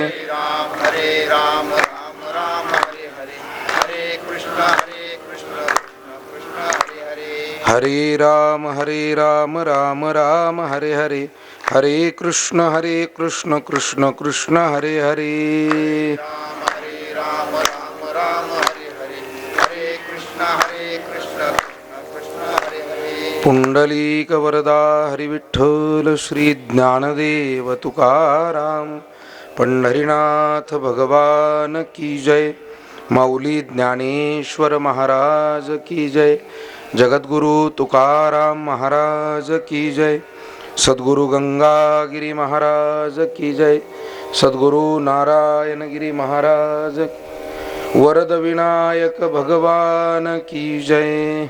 राम राम राम हरे हरे, हरे कृष्ण कृष्ण हरे हरे, हरे राम राम राम हरे हरे, हरे कृष्ण कृष्ण कृष्ण हरे हरे, राम राम राम हरे हरे, हरे कृष्ण कृष्ण कृष्ण हरे हरे. पुंडलीक वरदा हरि विठ्ठल श्री ज्ञानदेव तुकाराम, पंढरीनाथ भगवान की जय. माऊली ज्ञानेश्वर महाराज की जय. जगद्गुरु तुकाराम महाराज की जय. सद्गुरु गंगागिरी महाराज की जय. सद्गुरु नारायणगिरी महाराज, वरद विनायक भगवान की जय.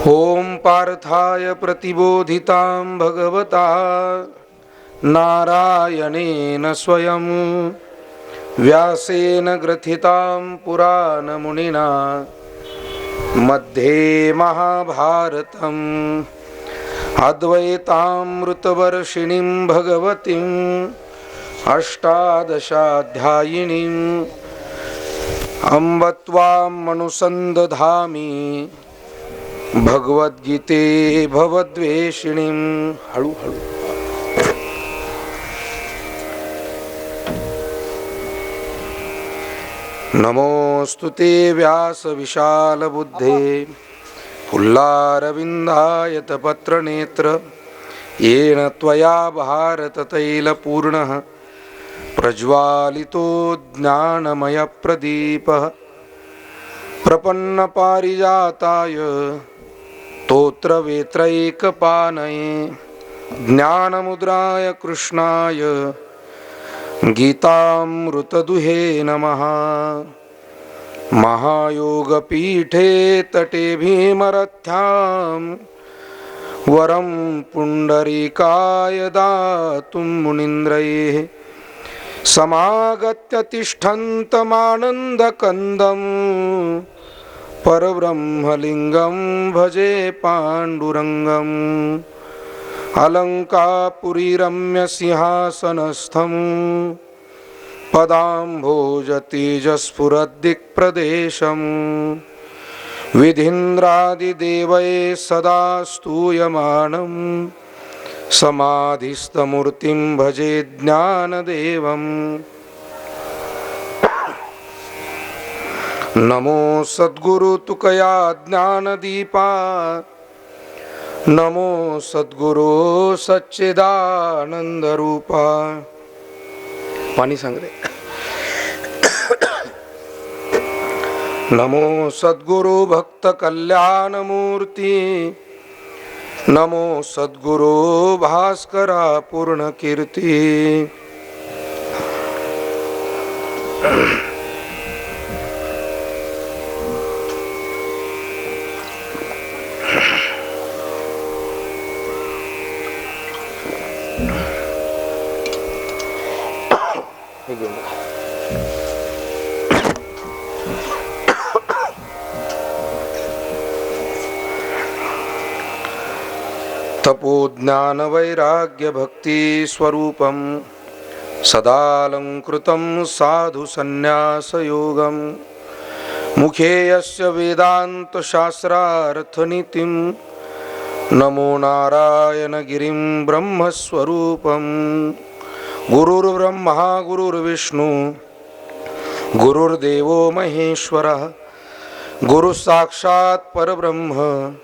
ओम पार्थाय प्रतिबोधितां भगवता नारायणेन स्वयं, व्यासेन ग्रथितां पुराणमुनिना मध्ये महाभारतम्, अद्वैतामृतवर्षिणीं भगवतीम् अष्टादशाध्यायिनीम् अम्ब त्वां मनुसंदधामि भगवद्गीते भवद्वेषिणीं. हळू हळू. नमोस्तुते व्यास विशाल बुद्धे, फुल्लारविन्दायत पत्रनेत्र, येन त्वया भारत तैलपूर्णः प्रज्वालितो ज्ञानमय प्रदीपः. प्रपन्न पारिजाताय तोत्रवेत्रैकपाणये, ज्ञानमुद्राय कृष्णाय गीतामृतदुहे नमः. महायोगपीठे तटे भीमरथ्यां, वरं पुण्डरीकाय दातुं मुनीन्द्रैः समागत्य तिष्ठन्तमानन्दकन्दं, परब्रह्मलिङ्गं भजे पाण्डुरङ्गम्. अलङ्कापुरीरम्यसिंहासनस्थं, पदाम्भोजतेजस्फुरद्दिक्प्रदेशम्, विधीन्द्रादिदेवैः सदा स्तूयमानं, समाधिस्थमूर्तिं भजे ज्ञानदेवम्. नमो सद्गुरु तुकया ज्ञानदीपा, नमो सद्गुरु सच्चिदानंद रूपा. पाणी सांग रे. नमो सद्गुरु भक्त कल्याण मूर्ती, नमो सद्गुरु भास्करा पूर्ण कीर्ती. तपो ज्ञान वैराग्य भक्ति स्वरूपं, सदालंकृतं साधु संन्यास योगं. मुखे यस्य वेदांत शास्त्रार्थ नीतिं, नमो नारायण गिरिं ब्रह्मस्वरूपं. गुरुर्ब्रह्मा गुरुर्विष्णु गुरुर्देवो महेश्वरः, गुरु साक्षात् परब्रह्म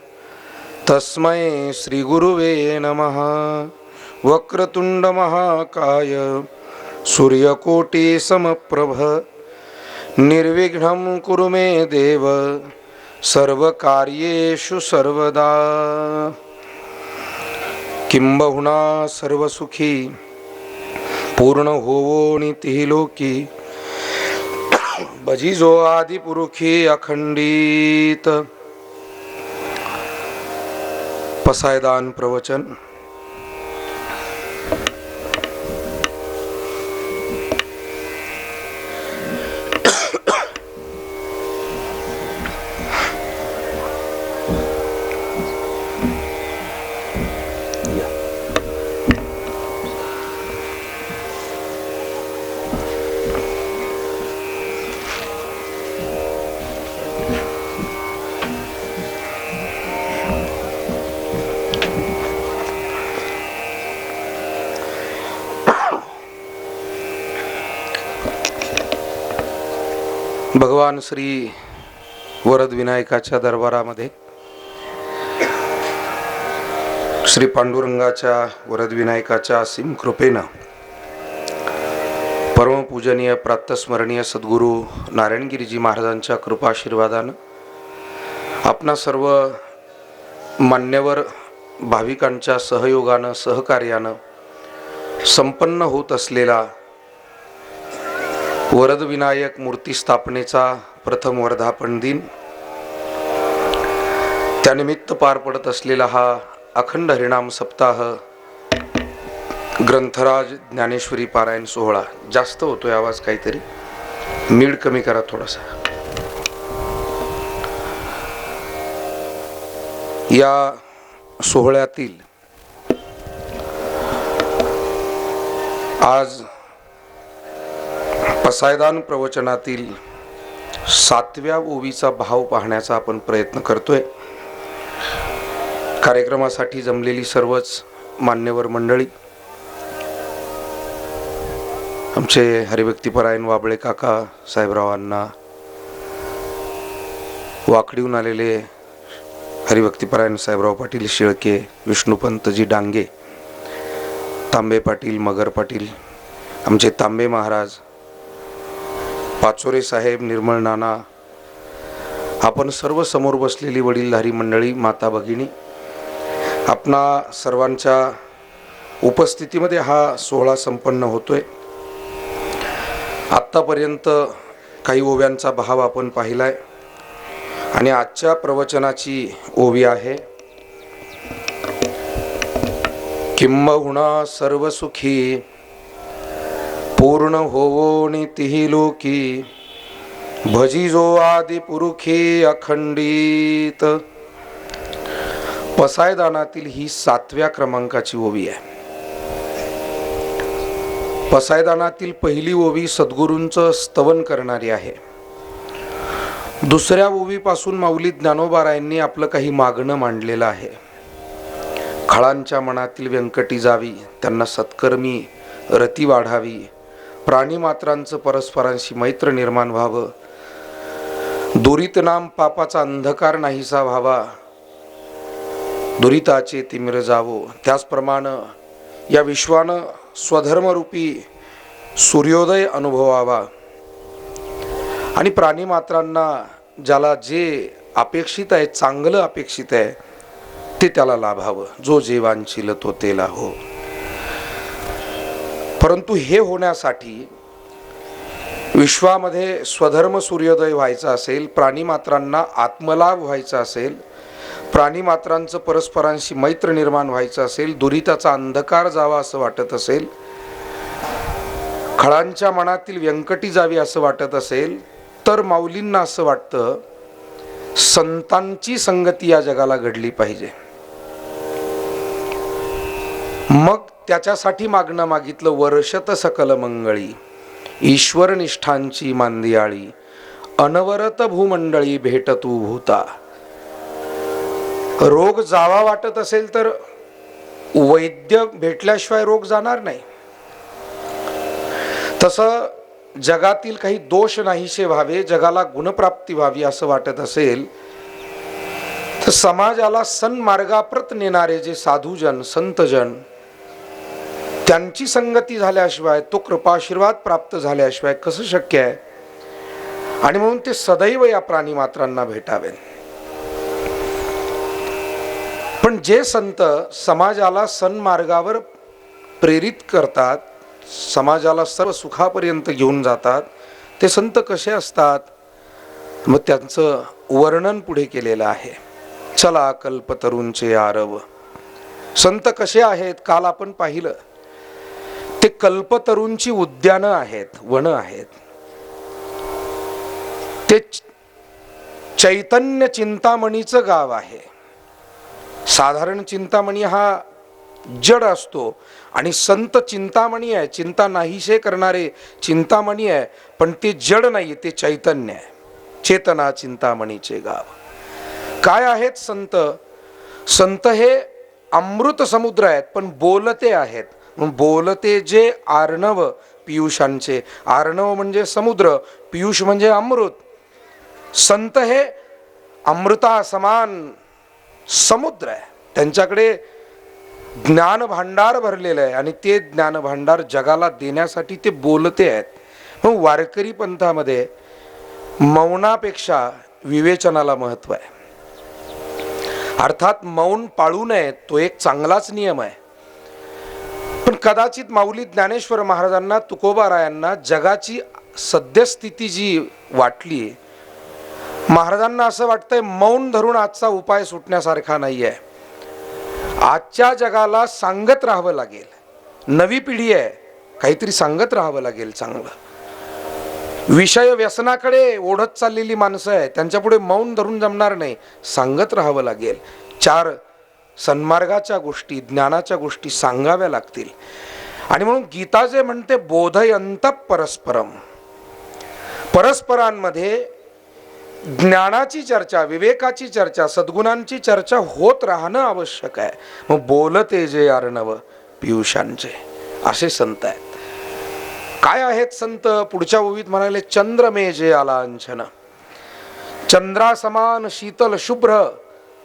तस्मै श्री गुरुवे नमः. वक्रतुंड महाकाय सूर्यकोटि समप्रभ, निर्विघ्नं कुरु मे देव सर्वकार्येषु सर्वदा. किंबहुना सर्वसुखी पूर्ण होवो नीति लोकी, भजिजो आदि पुरुषी अखंडित. पसायदान प्रवचन. भगवान श्री वरद विनायकाच्या दरबारामध्ये श्री पांडुरंगाच्या वरद विनायकाच्या असीम कृपेनं परमपूजनीय प्रातस्मरणीय सद्गुरू नारायणगिरीजी महाराजांच्या कृपाशीर्वादानं आपणा सर्व मान्यवर भाविकांच्या सहयोगानं सहकार्यानं संपन्न होत असलेला वरद विनायक मूर्ती स्थापनेचा प्रथम वर्धापन दिन, त्यानिमित्त पार पडत असलेला हा अखंड हरिनाम सप्ताह ग्रंथराज ज्ञानेश्वरी पारायण सोहळा. जास्त होतोय आवाज, काहीतरी मीड कमी करा थोडासा. या सोहळ्यातील आज पसायदान प्रवचनातील 7व्या ओवीचा भाव पाहण्याचा आपण प्रयत्न करतोय. कार्यक्रमासाठी जमलेली सर्वच मान्यवर मंडळी, आमचे हरिभक्तीपरायण वाबळे काका साहेबरावांना, वाकडीहून आलेले हरिभक्तीपरायण साहेबराव पाटील शेळके, विष्णुपंतजी डांगे, तांबे पाटील, मगर पाटील, आमचे तांबे महाराज, पाचोरे साहेब, निर्मळ नाना, आपण सर्व समोर बसलेली वडीलधारी मंडळी, माता भगिनी, आपणा सर्वांच्या उपस्थितीमध्ये हा सोहळा संपन्न होतोय. आत्तापर्यंत काही ओव्यांचा भाव आपण पाहिलाय आणि आजच्या प्रवचनाची ओवी आहे, किंबहुना सर्व सुखी पूर्ण होवो नितिही लोकी, भजिजो आदि पुरुषी अखंडित. पसायदानातील ही 7व्या क्रमांकाची ओवी आहे. पसायदानातील पहिली ओवी सद्गुरूंचं स्तवन करणारी आहे. दुसऱ्या ओवीपासून माऊली ज्ञानोबारायांनी आपलं काही मागणं मांडलेलं आहे. खळांच्या मनातील व्यंकटी जावी, त्यांना सत्कर्मी रती वाढावी, प्राणीमात्रांचं परस्परांशी मैत्र निर्माण व्हावं, दुरित नाम पापाचा अंधकार नाहीसा व्हावा, दुरिताचे तिमिर जावो. त्याचप्रमाणे या विश्वानं स्वधर्मरूपी सूर्योदय अनुभवावा आणि प्राणीमात्रांना ज्याला जे अपेक्षित आहे, चांगलं अपेक्षित आहे, ते त्याला लाभावं. जो जीवांशील तो तेला हो. परंतु हे होण्यासाठी विश्वामध्ये स्वधर्म सूर्योदय व्हायचा असेल, प्राणीमात्रांना आत्मलाभ व्हायचा असेल, प्राणीमात्रांचं परस्परांशी मैत्र निर्माण व्हायचं असेल, दुरिताचा अंधकार जावा असं वाटत असेल, खळांच्या मनातील व्यंकटी जावी असं वाटत असेल, तर माऊलींना असं वाटतं संतांची संगती या जगाला घडली पाहिजे. मग त्याच्यासाठी मागणं मागितलं, वर्षत सकल मंगळी ईश्वर निष्ठांची मांदियाळी, अनवरत भूमंडळी भेट तू भूता. रोग जावा वाटत असेल तर वैद्य भेटल्याशिवाय रोग जाणार नाही. तसं जगातील काही दोष नाहीसे व्हावे, जगाला गुणप्राप्ती व्हावी असं वाटत असेल तर समाजाला सन्मार्गाप्रत नेणारे जे साधुजन संतजन, त्यांची संगती झाल्याशिवाय, तो कृपाशीर्वाद प्राप्त झाल्याशिवाय कसं शक्य आहे. आणि म्हणून ते सदैव या प्राणीमात्रांना भेटावे. पण जे संत समाजाला सन्मार्गावर प्रेरित करतात, समाजाला सर्व सुखापर्यंत घेऊन जातात, ते संत कसे असतात, मग त्यांचं वर्णन पुढे केलेलं आहे. चला कल्पतरूंचे आरव. संत कसे आहेत, काल आपण पाहिलं. ते कल्पतरूंची उद्यानं आहेत, वन आहेत. ते चैतन्य चिंतामणीचं गाव आहे. साधारण चिंतामणी हा जड असतो आणि संत चिंतामणी आहे, चिंता नाहीसे करणारे चिंतामणी आहे, पण ते जड नाही, ते चैतन्य आहे. चेतना चिंतामणीचे गाव. काय आहेत संत? संत हे अमृत समुद्र आहेत, पण बोलते आहेत. बोलते जे आर्णव पियुषांचे. आर्णव म्हणजे समुद्र, पियुष म्हणजे अमृत. संत हे अमृता समान समुद्र आहे, त्यांच्याकडे ज्ञान भांडार भरलेलं आहे आणि ते ज्ञान भांडार जगाला देण्यासाठी ते बोलते आहेत. मग वारकरी पंथामध्ये मौनापेक्षा विवेचनाला महत्व आहे. अर्थात मौन पाळू नये तो एक चांगलाच नियम आहे. पण कदाचित माऊली ज्ञानेश्वर महाराजांना, तुकोबारायांना जगाची सद्यस्थिती जी वाटली, महाराजांना असं वाटतंय मौन धरून आजचा उपाय सुटण्यासारखा नाही आहे. आजच्या जगाला सांगत राहावं लागेल. नवी पिढी आहे, काहीतरी सांगत राहावं लागेल चांगलं. विषय व्यसनाकडे ओढत चाललेली माणसं आहे, त्यांच्यापुढे मौन धरून जमणार नाही, सांगत राहावं लागेल. 4 सन्मार्गाच्या गोष्टी, ज्ञानाच्या गोष्टी सांगाव्या लागतील. आणि म्हणून गीता जे म्हणते बोधयंत परस्परम, परस्परांमध्ये ज्ञानाची चर्चा, विवेकाची चर्चा, सद्गुणांची चर्चा होत राहणं आवश्यक आहे. मग बोलते जे अर्णव पियुषांचे, असे संत आहेत. काय आहेत संत? पुढच्या ओवीत म्हणाले चंद्र मे जे आलांछन, चंद्रासमान शीतल शुभ्र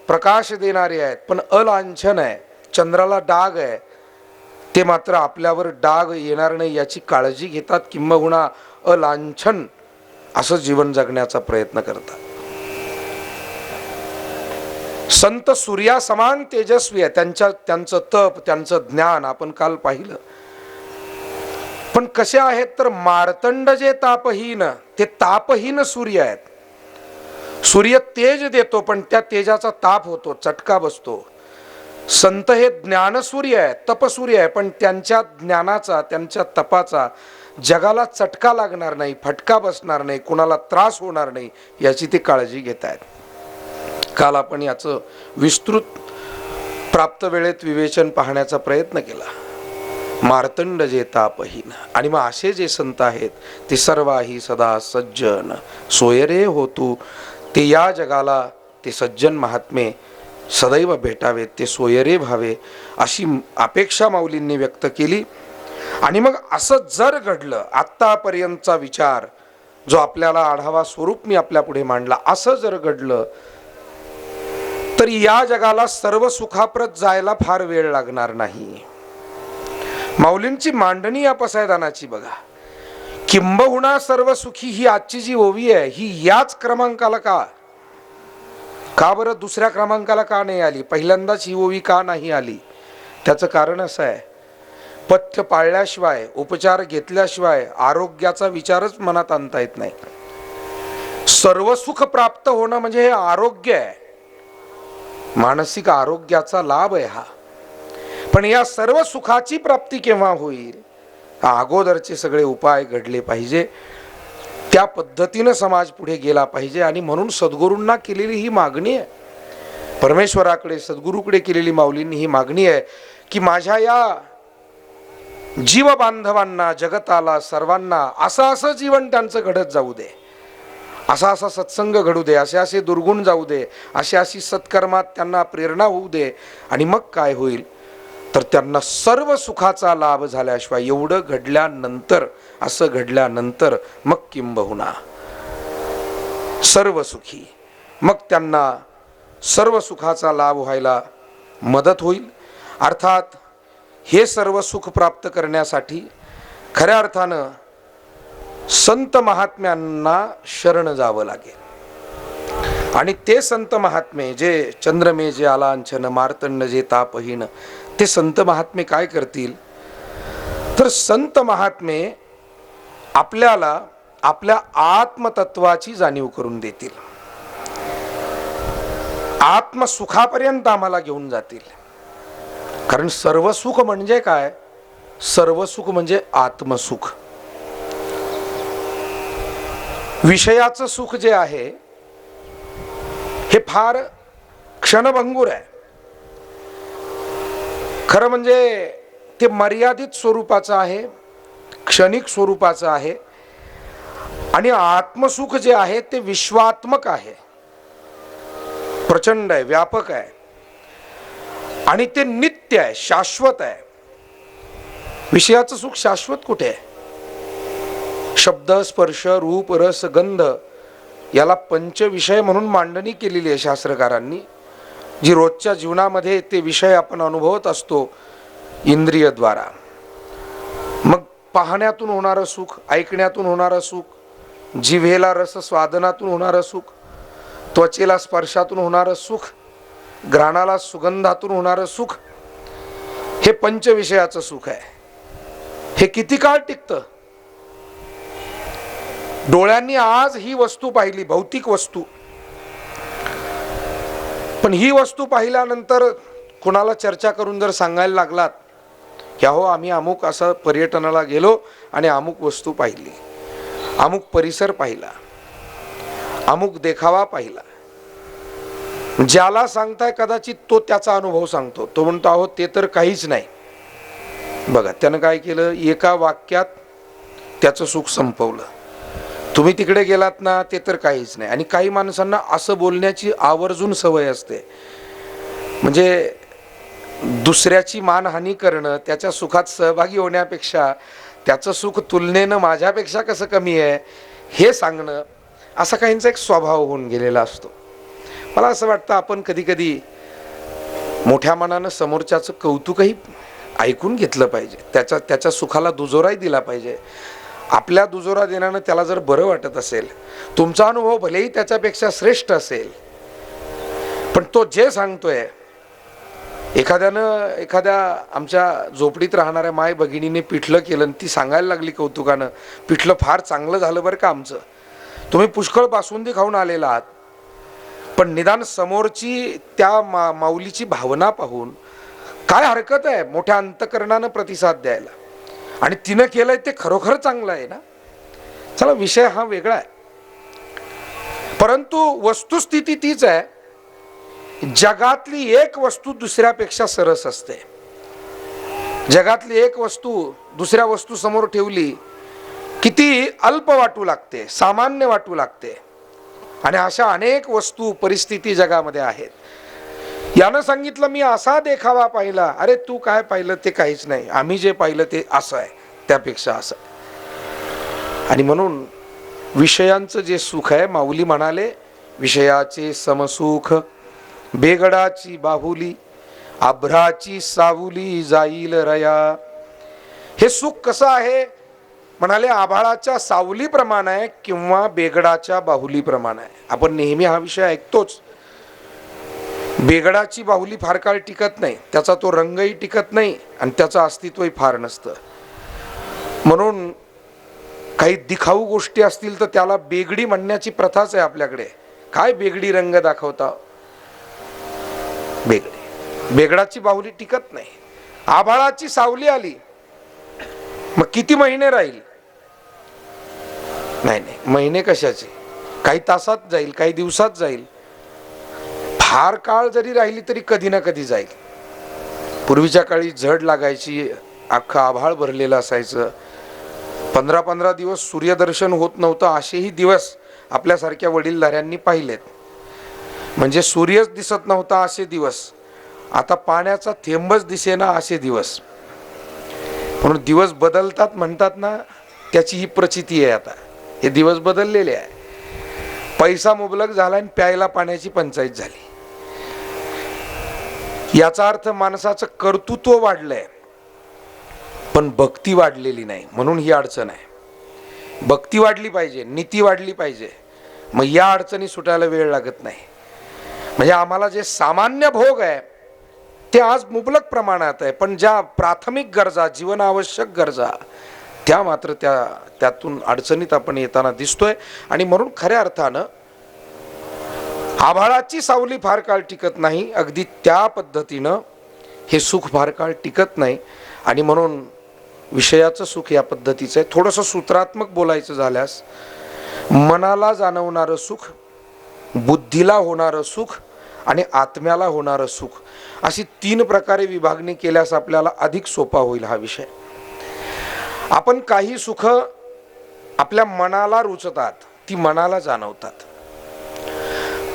प्रकाश देणारे आहेत, पण अलांछन आहे. चंद्राला डाग आहे, ते मात्र आपल्यावर डाग येणार नाही याची काळजी घेतात, किंबहुना अलांछन असं जीवन जगण्याचा प्रयत्न करतात. संत सूर्यासमान तेजस्वी आहे, त्यांचं तप, त्यांचं ज्ञान आपण काल पाहिलं. पण कसे आहेत तर मार्तंड जे तापहीन, ते तापहीन सूर्य आहेत. सूर्य तेज देतो पण त्या तेजाचा ताप होतो, चटका बसतो. संत हे ज्ञानसूर्य आहे, तपसूर्य आहे, पण त्यांच्या ज्ञानाचा, त्यांच्या तपाचा जगाला चटका लागणार नाही, फटका बसणार नाही, कुणाला त्रास होणार नाही याची ते काळजी घेत आहेत. काल आपण याचं विस्तृत प्राप्त वेळेत विवेचन पाहण्याचा प्रयत्न केला. मार्तंड जे तापहीन. आणि मग असे जे संत आहेत ते सर्वाही सदा सज्जन सोयरे होतू, ते या जगाला ते सज्जन महात्मे सदैव भेटावेत, ते सोयरे व्हावे अशी अपेक्षा माऊलींनी व्यक्त केली. आणि मग असं जर घडलं, आत्तापर्यंतचा विचार जो आपल्याला आढावा स्वरूप मी आपल्या पुढे मांडला, असं जर घडलं तर या जगाला सर्व सुखाप्रत जायला फार वेळ लागणार नाही. माऊलींची मांडणी या पसायदानाची बघा. किंबहुना सर्व सुखी ही आजची जी ओवी आहे ही याच क्रमांकाला का बरं दुसऱ्या क्रमांकाला का नाही आली? पहिल्यांदाच ही ओवी का नाही आली? त्याचं कारण असं आहे, पथ्य पाळल्याशिवाय, उपचार घेतल्याशिवाय आरोग्याचा विचारच मनात आणता येत नाही. सर्व सुख प्राप्त होणं म्हणजे हे आरोग्य आहे, मानसिक आरोग्याचा लाभ आहे हा. पण या सर्व सुखाची प्राप्ती केव्हा होईल? अगोदरचे सगळे उपाय घडले पाहिजे, त्या पद्धतीनं समाज पुढे गेला पाहिजे. आणि म्हणून सद्गुरूंना केलेली ही मागणी आहे, परमेश्वराकडे सद्गुरूकडे केलेली माऊलींनी ही मागणी आहे की माझ्या या जीव बांधवांना, जगताला, सर्वांना असं जीवन त्यांचं घडत जाऊ दे, असा सत्संग घडू दे, असे दुर्गुण जाऊ दे, अशी सत्कर्मात त्यांना प्रेरणा होऊ दे. आणि मग काय होईल तर त्यांना सर्व सुखाचा लाभ झाल्याशिवाय, एवढं घडल्यानंतर, असं घडल्यानंतर मग किंबहुना सर्व सुखी, मग त्यांना सर्व सुखाचा लाभ व्हायला मदत होईल. अर्थात हे सर्व सुख प्राप्त करण्यासाठी खऱ्या अर्थानं संत महात्म्यांना शरण जावं लागेल. आणि ते संत महात्मे जे चंद्रमे जे आलांछन, मार्तंड जे तापहीन, ते संत महात्मे काय करतील तर संत महात्मे आपल्याला आपल्या आत्मतत्वाची जाणीव करून देतील, आत्मसुखापर्यंत आम्हाला घेऊन जातील. कारण सर्व सुख म्हणजे काय? सर्व सुख म्हणजे आत्मसुख. विषयाचं सुख जे आहे हे फार क्षणभंगूर आहे. खरं म्हणजे ते मर्यादित स्वरूपाचं आहे, क्षणिक स्वरूपाचं आहे. आणि आत्मसुख जे आहे ते विश्वात्मक आहे, प्रचंड आहे, व्यापक आहे. आणि ते नित्य आहे, शाश्वत आहे. विषयाचं सुख शाश्वत कुठे आहे? शब्द, स्पर्श, रूप, रस, गंध याला पंचविषय म्हणून मांडणी केलेली आहे शास्त्रकारांनी. जी रोजच्या जीवनामध्ये ते विषय आपण अनुभवत असतो इंद्रियद्वारा. मग पाहण्यातून होणारं सुख, ऐकण्यातून होणारं सुख, जिव्हेला रस स्वादनातून होणारं सुख, त्वचेला स्पर्शातून होणारं सुख, घ्राणाला सुगंधातून होणारं सुख, हे पंचविषयाचं सुख आहे. हे किती काळ टिकतं? डोळ्यांनी आज ही वस्तू पाहिली, भौतिक वस्तू, पण ही वस्तू पाहिल्यानंतर कुणाला चर्चा करून जर सांगायला लागलात की हो आम्ही अमुक असं पर्यटनाला गेलो आणि अमुक वस्तू पाहिली, अमुक परिसर पाहिला, अमुक देखावा पाहिला, ज्याला सांगताय कदाचित तो त्याचा अनुभव सांगतो. तो म्हणतो अहो ते तर काहीच नाही. बघा त्यानं काय केलं, एका वाक्यात त्याचं सुख संपवलं. तुम्ही तिकडे गेलात ना, ते तर काहीच नाही. आणि काही माणसांना असं बोलण्याची आवर्जून सवय असते. म्हणजे दुसऱ्याची मानहानी करणं, त्याच्या सुखात सहभागी होण्यापेक्षा त्याचं सुख तुलनेनं माझ्यापेक्षा कसं कमी आहे हे सांगणं, असा काहींचा एक स्वभाव होऊन गेलेला असतो. मला असं वाटतं आपण कधी कधी मोठ्या मनानं समोरच्याचं कौतुकही ऐकून घेतलं पाहिजे, त्याच्या सुखाला दुजोराही दिला पाहिजे. आपल्या दुजोरा देण्यानं त्याला जर बरं वाटत असेल, तुमचा अनुभव भलेही त्याच्यापेक्षा श्रेष्ठ असेल, पण तो जे सांगतोय, एखाद्या आमच्या झोपडीत राहणाऱ्या माय भगिनीने पिठलं केलं आणि ती सांगायला लागली कौतुकानं, पिठलं फार चांगलं झालं बरं का आमचं, तुम्ही पुष्कळ बासुंदी खाऊन आलेला आहात, पण निदान समोरची त्या माऊलीची भावना पाहून काय हरकत आहे मोठ्या अंतकरणानं प्रतिसाद द्यायला, आणि तिनं केलंय ते खरोखर चांगलं आहे ना. चला विषय हा वेगळा आहे, परंतु वस्तुस्थिती तीच आहे. जगातली एक वस्तू दुसऱ्यापेक्षा सरस असते. जगातली एक वस्तू दुसऱ्या वस्तू समोर ठेवली किती अल्प वाटू लागते, सामान्य वाटू लागते. आणि अशा अनेक वस्तू परिस्थिती जगामध्ये आहेत. यानं सांगितलं मी असा देखावा पाहिला, अरे तू काय पाहिलं ते काहीच नाही, आम्ही जे पाहिलं ते असं आहे, त्यापेक्षा असं. आणि म्हणून विषयांचं जे सुख आहे, माऊली म्हणाले विषयाचे समसुख बेगडाची बाहुली, आभ्राची सावली जाईल रया. हे सुख कसं आहे म्हणाले, आभाळाच्या सावलीप्रमाणे आहे किंवा बेगडाच्या बाहुलीप्रमाणे आहे. आपण नेहमी हा विषय ऐकतोच. बेगडाची बाहुली फार काळ टिकत नाही, त्याचा तो रंगही टिकत नाही आणि त्याचं अस्तित्वही फार नसतं. म्हणून काही दिखाऊ गोष्टी असतील तर त्याला बेगडी म्हणण्याची प्रथाच आहे आपल्याकडे. काय बेगडी रंग दाखवता, बेगडी. बेगडाची बाहुली टिकत नाही. आभाळाची सावली आली मग किती महिने राहील? नाही, महिने कशाचे, काही तासात जाईल, काही दिवसात जाईल. फार काळ जरी राहिली तरी कधी ना कधी जाईल. पूर्वीच्या काळी झड लागायची, अख्खं आभाळ भरलेलं असायचं, 15-15 दिवस सूर्यदर्शन होत नव्हतं, असेही दिवस आपल्यासारख्या वडीलधाऱ्यांनी पाहिलेत. म्हणजे सूर्यच दिसत नव्हता असे दिवस, आता पाण्याचा थेंबच दिसेना असे दिवस. म्हणून दिवस बदलतात म्हणतात ना, त्याची ही प्रचिती आहे. आता हे दिवस बदललेले आहे. पैसा मुबलक झाला आणि प्यायला पाण्याची पंचायत झाली. याचा अर्थ माणसाचं कर्तृत्व वाढलंय पण भक्ती वाढलेली नाही, म्हणून ही अडचण आहे. भक्ती वाढली पाहिजे, नीती वाढली पाहिजे, मग या अडचणी सुटायला वेळ लागत नाही. म्हणजे आम्हाला जे सामान्य भोग आहे ते आज मुबलक प्रमाणात आहे, पण ज्या प्राथमिक गरजा, जीवनावश्यक गरजा, त्या मात्र त्यातून अडचणीत आपण येताना दिसतोय. आणि म्हणून खऱ्या अर्थानं आभाळाची सावली फार काळ टिकत नाही, अगदी त्या पद्धतीनं हे सुख फार काळ टिकत नाही. आणि म्हणून विषयाचं सुख या पद्धतीचं आहे. थोडंसं सूत्रात्मक बोलायचं झाल्यास, मनाला जाणवणारं सुख, बुद्धीला होणारं सुख आणि आत्म्याला होणारं सुख, अशी 3 प्रकारे विभागणी केल्यास आपल्याला अधिक सोपा होईल हा विषय. आपण काही सुख आपल्या मनाला रुचतात, ती मनाला जाणवतात,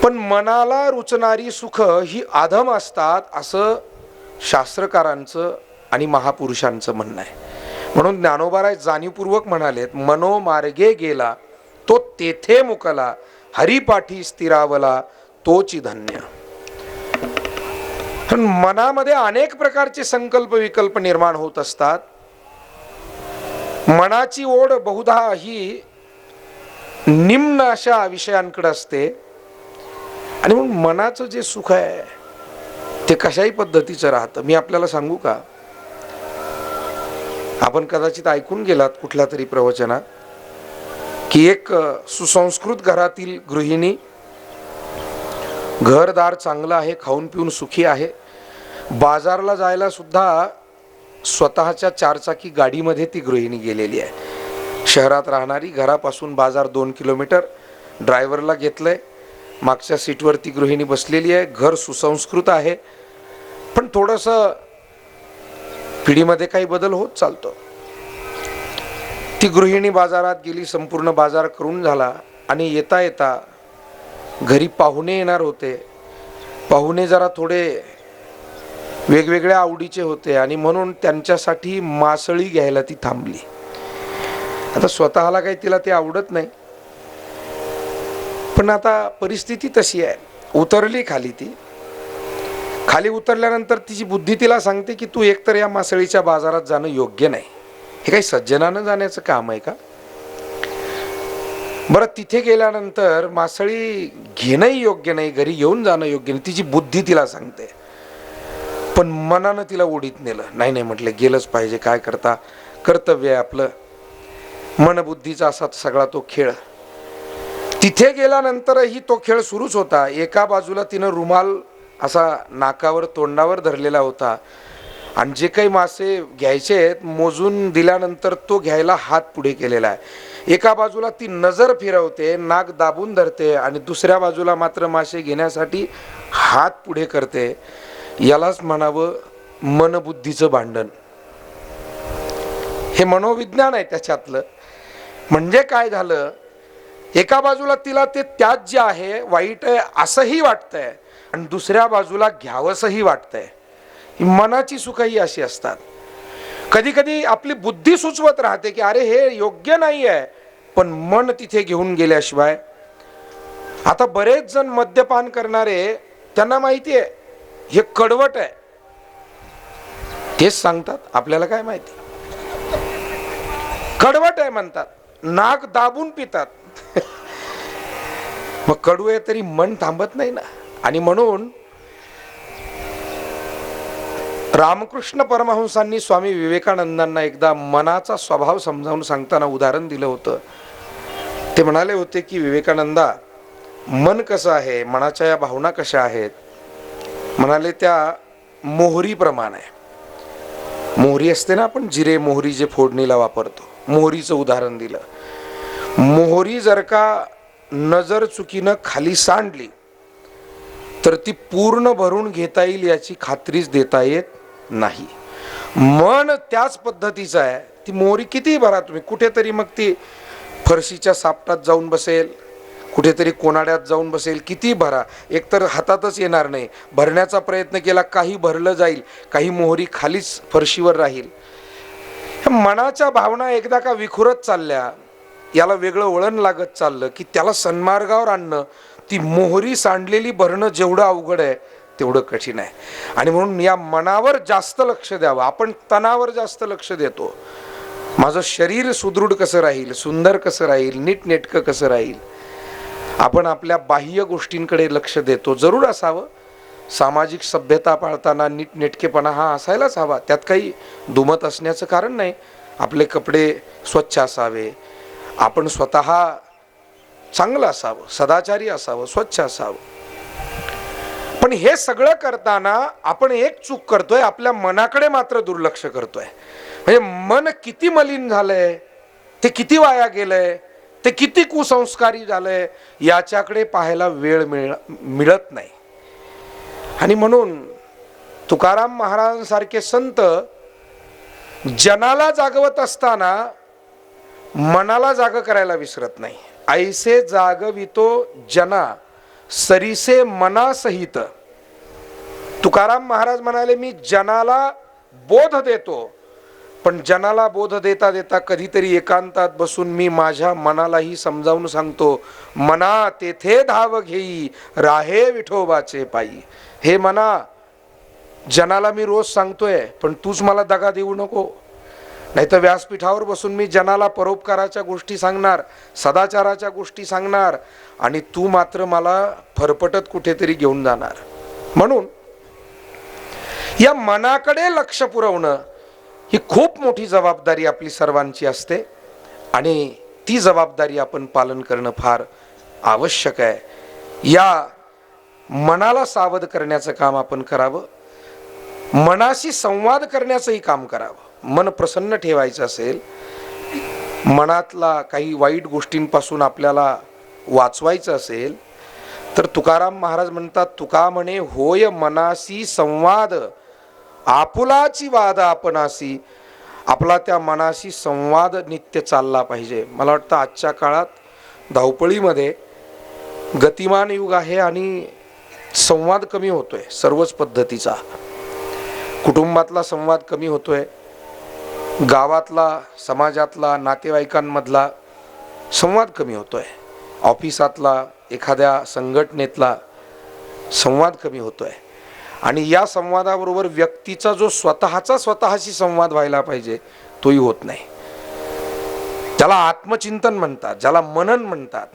पण मनाला रुचणारी सुख ही अधम असतात असं शास्त्रकारांचं आणि महापुरुषांचं म्हणणं आहे. म्हणून ज्ञानोबाराय जाणीवपूर्वक म्हणालेत, मनोमार्गे गेला तो तेथे मुकला, हरिपाठी स्थिरावला तोची धन्य. पण मनामध्ये अनेक प्रकारचे संकल्प विकल्प निर्माण होत असतात. मनाची ओढ बहुधा ही निम्न अशा विषयांकडे असते. आणि मग मनाचं जे सुख आहे ते कशाही पद्धतीचं राहतं. मी आपल्याला सांगू का, आपण कदाचित ऐकून गेलात कुठल्या तरी प्रवचनात की एक सुसंस्कृत घरातील गृहिणी, घरदार चांगलं आहे, खाऊन पिऊन सुखी आहे, बाजारला जायला सुद्धा स्वतःच्या चारचाकी गाडीमध्ये ती गृहिणी गेलेली आहे. शहरात राहणारी, घरापासून बाजार 2 किलोमीटर, ड्रायव्हरला घेतलंय, मागच्या सीटवर ती गृहिणी बसलेली आहे. घर सुसंस्कृत आहे, पण थोडंसं पिढीमध्ये काही बदल होत चालतो. ती गृहिणी बाजारात गेली, संपूर्ण बाजार करून झाला आणि येता येता घरी पाहुणे येणार होते. पाहुणे जरा थोडे वेगवेगळ्या आवडीचे होते आणि म्हणून त्यांच्यासाठी मासळी घ्यायला ती थांबली. आता स्वतःला काही तिला ते आवडत नाही, पण आता परिस्थिती तशी आहे. उतरली खाली. ती खाली उतरल्यानंतर तिची बुद्धी तिला सांगते की तू एकतर या मासळीच्या बाजारात जाणं योग्य नाही. हे काही सज्जनानं जाण्याचं काम आहे का? बरं, तिथे गेल्यानंतर मासळी घेणंही योग्य नाही, घरी घेऊन जाणं योग्य नाही, तिची बुद्धी तिला सांगते. पण मनानं तिला ओढीत नेलं. नाही नाही म्हटलं, गेलंच पाहिजे, काय करता, कर्तव्य आहे आपलं. मनबुद्धीचा असा सगळा तो खेळ. तिथे गेल्यानंतरही तो खेळ सुरूच होता. एका बाजूला तिनं रुमाल असा नाकावर तोंडावर धरलेला होता आणि जे काही मासे घ्यायचे आहेत मोजून दिल्यानंतर तो घ्यायला हात पुढे केलेला आहे. एका बाजूला ती नजर फिरवते, नाक दाबून धरते आणि दुसऱ्या बाजूला मात्र मासे घेण्यासाठी हात पुढे करते. यालाच म्हणावं मनबुद्धीचं भांडण. हे मनोविज्ञान आहे त्याच्यातलं. म्हणजे काय झालं, एका बाजूला तिला ते त्याज्य आहे, वाईट आहे असंही वाटतंय आणि दुसऱ्या बाजूला घ्यावंसही वाटतंय. मनाची सुखही अशी असतात. कधी कधी आपली बुद्धी सुचवत राहते की अरे हे योग्य नाही आहे, पण मन तिथे घेऊन गेल्याशिवाय. आता बरेच जण मद्यपान करणारे, त्यांना माहिती आहे हे कडवट आहे, तेच सांगतात. आपल्याला काय माहिती, कडवट आहे म्हणतात, नाक दाबून पितात. मग कडू आहे तरी मन थांबत नाही ना. आणि म्हणून रामकृष्ण परमहंसांनी स्वामी विवेकानंदांना एकदा मनाचा स्वभाव समजावून सांगताना उदाहरण दिलं होतं. ते म्हणाले होते की विवेकानंदा, मन कसं आहे, मनाच्या या भावना कशा आहेत, म्हणाले त्या मोहरीप्रमाणे आहे. मोहरी असते ना, आपण जिरे मोहरी जे फोडणीला वापरतो, मोहरीचं उदाहरण दिलं. मोहरी जर का नजर चुकीनं खाली सांडली तर ती पूर्ण भरून घेता येईल याची खात्रीच देता येत नाही. मन त्याच पद्धतीचं आहे. ती मोहरी कितीही भरा तुम्ही, कुठेतरी मग ती फरशीच्या सापटात जाऊन बसेल, कुठेतरी कोनाड्यात जाऊन बसेल, किती भरा, एकतर हातातच येणार नाही. भरण्याचा प्रयत्न केला, काही भरलं जाईल, काही मोहरी खालीच फरशीवर राहील. मनाच्या भावना एकदा का विखुरत चालल्या, याला वेगळं वळण लागत चाललं की त्याला सन्मार्गावर आणणं, ती मोहरी सांडलेली भरणं जेवढं अवघड आहे तेवढं कठीण आहे. आणि म्हणून या मनावर जास्त लक्ष द्यावं. आपण तणावर जास्त लक्ष देतो. माझं शरीर सुदृढ कसं राहील, सुंदर कसं राहील, नीटनेटकं कसं राहील. आपण आपल्या बाह्य गोष्टींकडे लक्ष देतो. जरूर असावं, सामाजिक सभ्यता पाळताना नीटनेटकेपणा हा असायलाच हवा, त्यात काही दुमत असण्याचं कारण नाही. आपले कपडे स्वच्छ असावे, आपण स्वतः चांगलं असावं, सदाचारी असावं, स्वच्छ असावं. पण हे सगळं करताना आपण एक चूक करतोय, आपल्या मनाकडे मात्र दुर्लक्ष करतोय. म्हणजे मन किती मलिन झालंय, ते किती वाया गेलंय, ते किती कुसंस्कारी झालंय, याच्याकडे पाहायला वेळ मिळत नाही. आणि म्हणून तुकाराम महाराजांसारखे संत जनाला जागवत असताना मनाला जाग करायला विसरत नाही. ऐसे जागवितो जना सरीसे मनासहित. तुकाराम महाराज म्हणाले, मी जनाला बोध देतो पण जनाला बोध देता देता कधीतरी एकांतात बसून मी माझ्या मनालाही समजावून सांगतो, मना तेथे धाव घेई राहे विठोबाचे पायी. हे मना, जनाला मी रोज सांगतोय, पण तूच मला दगा देऊ नको. नाही तर व्यासपीठावर बसून मी जनाला परोपकाराच्या गोष्टी सांगणार, सदाचाराच्या गोष्टी सांगणार, आणि तू मात्र मला फरफटत कुठेतरी घेऊन जाणार. म्हणून या मनाकडे लक्ष पुरवणं ही खूप मोठी जबाबदारी आपली सर्वांची असते, आणि ती जबाबदारी आपण पालन करणं फार आवश्यक आहे. या मनाला सावध करण्याचं काम आपण करावं, मनाशी संवाद करण्याचंही काम करावं. मन प्रसन्न ठेवायचं असेल, मनातला काही वाईट गोष्टींपासून आपल्याला वाचवायचं असेल, तर तुकाराम महाराज म्हणतात, तुका म्हणे होय मनाशी संवाद आपुलाची वाद आपणासी. आपला त्या मनाशी संवाद नित्य चालला पाहिजे. मला वाटतं आजच्या काळात धावपळीमध्ये गतिमान युग आहे आणि संवाद कमी होतोय सर्वच पद्धतीचा. कुटुंबातला संवाद कमी होतोय, गावातला, समाजातला, नातेवाईकांमधला संवाद कमी होतोय, ऑफिसातला, एखाद्या संघटनेतला संवाद कमी होतोय. आणि या संवादाबरोबर व्यक्तीचा जो स्वतःशी संवाद व्हायला पाहिजे तोही होत नाही. त्याला आत्मचिंतन म्हणतात, ज्याला मनन म्हणतात,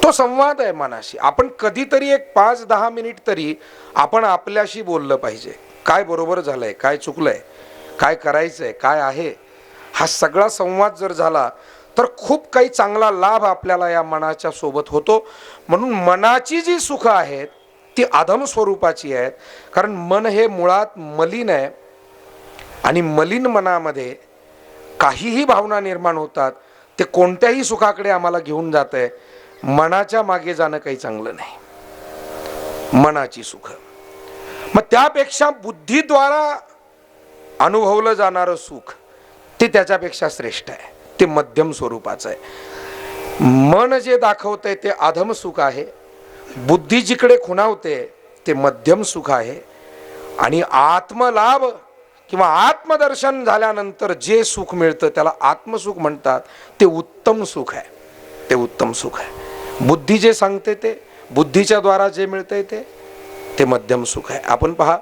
तो संवाद आहे मनाशी. आपण कधीतरी एक 5-10 मिनिट तरी आपण आपल्याशी बोललं पाहिजे. काय बरोबर झालंय, काय चुकलंय, काय करायचंय, काय आहे, हा सगळा संवाद जर झाला तर खूप काही चांगला लाभ आपल्याला या मनाच्या सोबत होतो. म्हणून मनाची जी सुख आहेत ती अधम स्वरूपाची आहेत, कारण मन हे मुळात मलिन आहे, आणि मलिन मनामध्ये काहीही भावना निर्माण होतात, ते कोणत्याही सुखाकडे आम्हाला घेऊन जात आहे. मनाच्या मागे जाणं काही चांगलं नाही. मनाची सुख, मग त्यापेक्षा बुद्धीद्वारा अनुभवलं जाणारं सुख ते त्याच्यापेक्षा श्रेष्ठ आहे, ते मध्यम स्वरूपाचं आहे. मन जे दाखवतंय ते अधम सुख आहे, बुद्धी जिकडे खुणावते ते मध्यम सुख आहे, आणि आत्मलाभ किंवा आत्मदर्शन झाल्यानंतर जे सुख मिळतं त्याला आत्मसुख म्हणतात, ते उत्तम सुख आहे. ते उत्तम सुख आहे. बुद्धी जे सांगते ते, बुद्धीच्या द्वारा जे मिळतंय ते मध्यम सुख आहे. आपण पहा,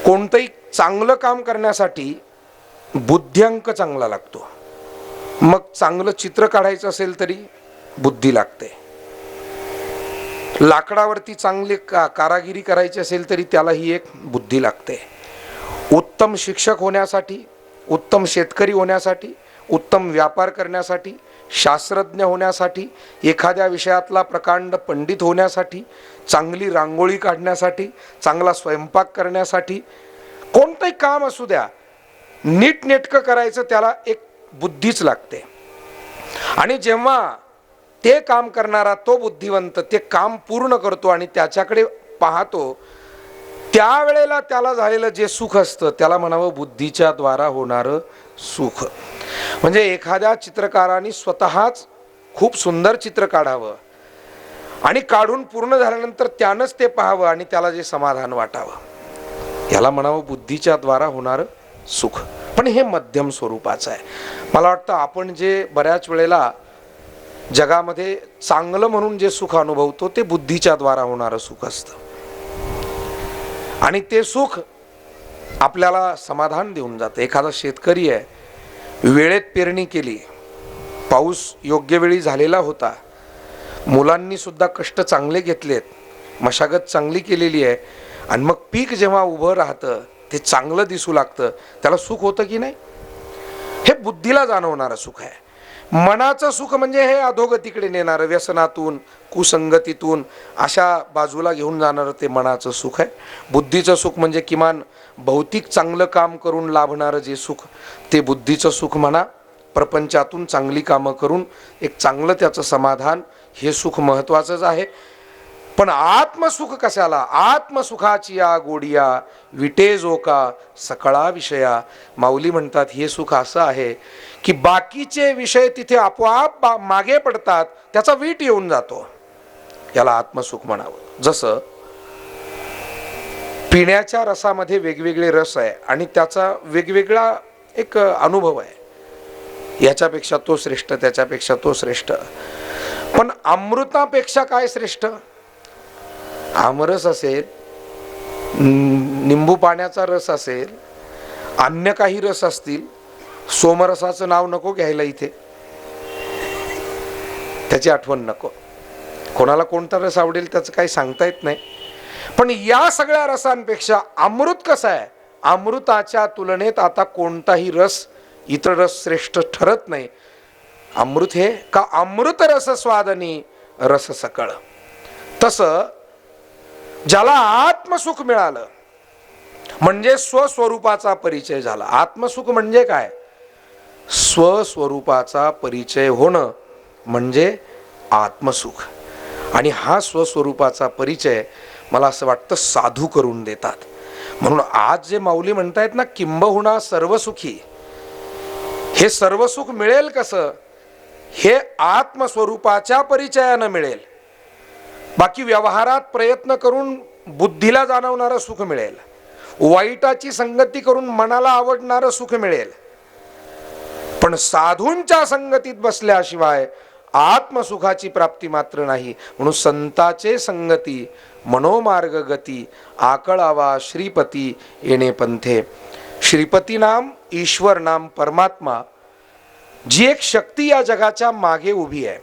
कोणतंही चांगलं काम करण्यासाठी बुद्ध्यांक चांगला लागतो. मग चांगलं चित्र काढायचं असेल तरी बुद्धी लागते. लाकडावरती चांगली कारागिरी करायची असेल तरी त्यालाही एक बुद्धी लागते. उत्तम शिक्षक होण्यासाठी, उत्तम शेतकरी होण्यासाठी, उत्तम व्यापार करण्यासाठी, शास्त्रज्ञ होण्यासाठी, एखाद्या विषयातला प्रकांड पंडित होण्यासाठी, चांगली रांगोळी काढण्यासाठी, चांगला स्वयंपाक करण्यासाठी, कोणतंही काम असू द्या, नीटनेटकं करायचं त्याला एक बुद्धीच लागते. आणि जेव्हा ते काम करणारा तो बुद्धिवंत ते काम पूर्ण करतो आणि त्याच्याकडे पाहतो, त्यावेळेला त्याला झालेलं जे सुख असतं त्याला म्हणावं बुद्धीच्या द्वारा होणारं सुख. म्हणजे एखाद्या चित्रकाराने स्वतःच खूप सुंदर चित्र काढावं आणि काढून पूर्ण झाल्यानंतर त्यानंच ते पाहावं आणि त्याला जे समाधान वाटावं, याला म्हणावं बुद्धीच्या द्वारा होणारं सुख. पण हे मध्यम स्वरूपाचं आहे. मला वाटतं आपण जे बऱ्याच वेळेला जगामध्ये चांगलं म्हणून जे सुख अनुभवतो ते बुद्धीच्या द्वारा होणारं सुख असतं, आणि ते सुख आपल्याला समाधान देऊन जातं. एखादा शेतकरी आहे, वेळेत पेरणी केली, पाऊस योग्य वेळी झालेला होता, मुलांनी सुद्धा कष्ट चांगले घेतलेत, मशागत चांगली केलेली आहे, आणि मग पीक जेव्हा उभं राहतं ते चांगलं दिसू लागतं, त्याला सुख होतं की नाही? हे बुद्धीला जाणवणारं सुख आहे. मनाचं सुख म्हणजे हे अधोगतीकडे नेणारं, व्यसनातून, कुसंगतीतून अशा बाजूला घेऊन जाणारं ते मनाचं सुख आहे. बुद्धीचं सुख म्हणजे किमान भौतिक चांगलं काम करून लाभणारं जे सुख ते बुद्धीचं सुख म्हणा. प्रपंचातून चांगली कामं करून एक चांगलं त्याचं समाधान, हे सुख महत्त्वाचंच आहे. पण आत्मसुख कशाला? आत्मसुखाची या गोडिया विटे जो का सकळा विषया. माऊली म्हणतात हे सुख असं आहे की बाकीचे विषय तिथे आपोआप मागे पडतात, त्याचा वीट येऊन जातो, याला आत्मसुख म्हणावं. जसं पिण्याच्या रसामध्ये वेगवेगळे रस आहे आणि त्याचा वेगवेगळा एक अनुभव आहे. याच्यापेक्षा तो श्रेष्ठ, त्याच्यापेक्षा तो श्रेष्ठ. पण अमृतापेक्षा काय श्रेष्ठ? आमरस असेल, निंबू पाण्याचा रस असेल, अन्य काही रस असतील, सोमरसाचं नाव नको घ्यायला इथे, त्याची आठवण नको. कोणाला कोणता रस आवडेल त्याचं काही सांगता येत नाही. पण या सगळ्या रसांपेक्षा अमृत कसं आहे? अमृताच्या तुलनेत आता कोणताही रस, इतर रस श्रेष्ठ ठरत नाही. अमृत हे का अमृत रस स्वादनी रस सकळ. तसं ज्याला आत्मसुख मिळालं म्हणजे स्वस्वरूपाचा परिचय झाला. आत्मसुख म्हणजे काय? स्वस्वरूपाचा परिचय होणं म्हणजे आत्मसुख. आणि हा स्वस्वरूपाचा परिचय मला असं वाटतं साधू करून देतात. म्हणून आज जे माऊली म्हणतायत ना, किंबहुना सर्वसुखी, हे सर्वसुख मिळेल कसं? हे आत्मस्वरूपाच्या परिचयानं मिळेल. बाकी व्यवहारात प्रयत्न करून बुद्धीला जाणवणारं सुख मिळेल, वाईटाची संगती करून मनाला आवडणारं सुख मिळेल, पण साधूंच्या संगतीत बसल्याशिवाय आत्मसुखाची प्राप्ती मात्र नाही. म्हणून संताचे संगती मनोमार्ग गती, आकळावा श्रीपती येणे पंथे. श्रीपती नाम, ईश्वर नाम, परमात्मा, जी एक शक्ती या जगाच्या मागे उभी आहे,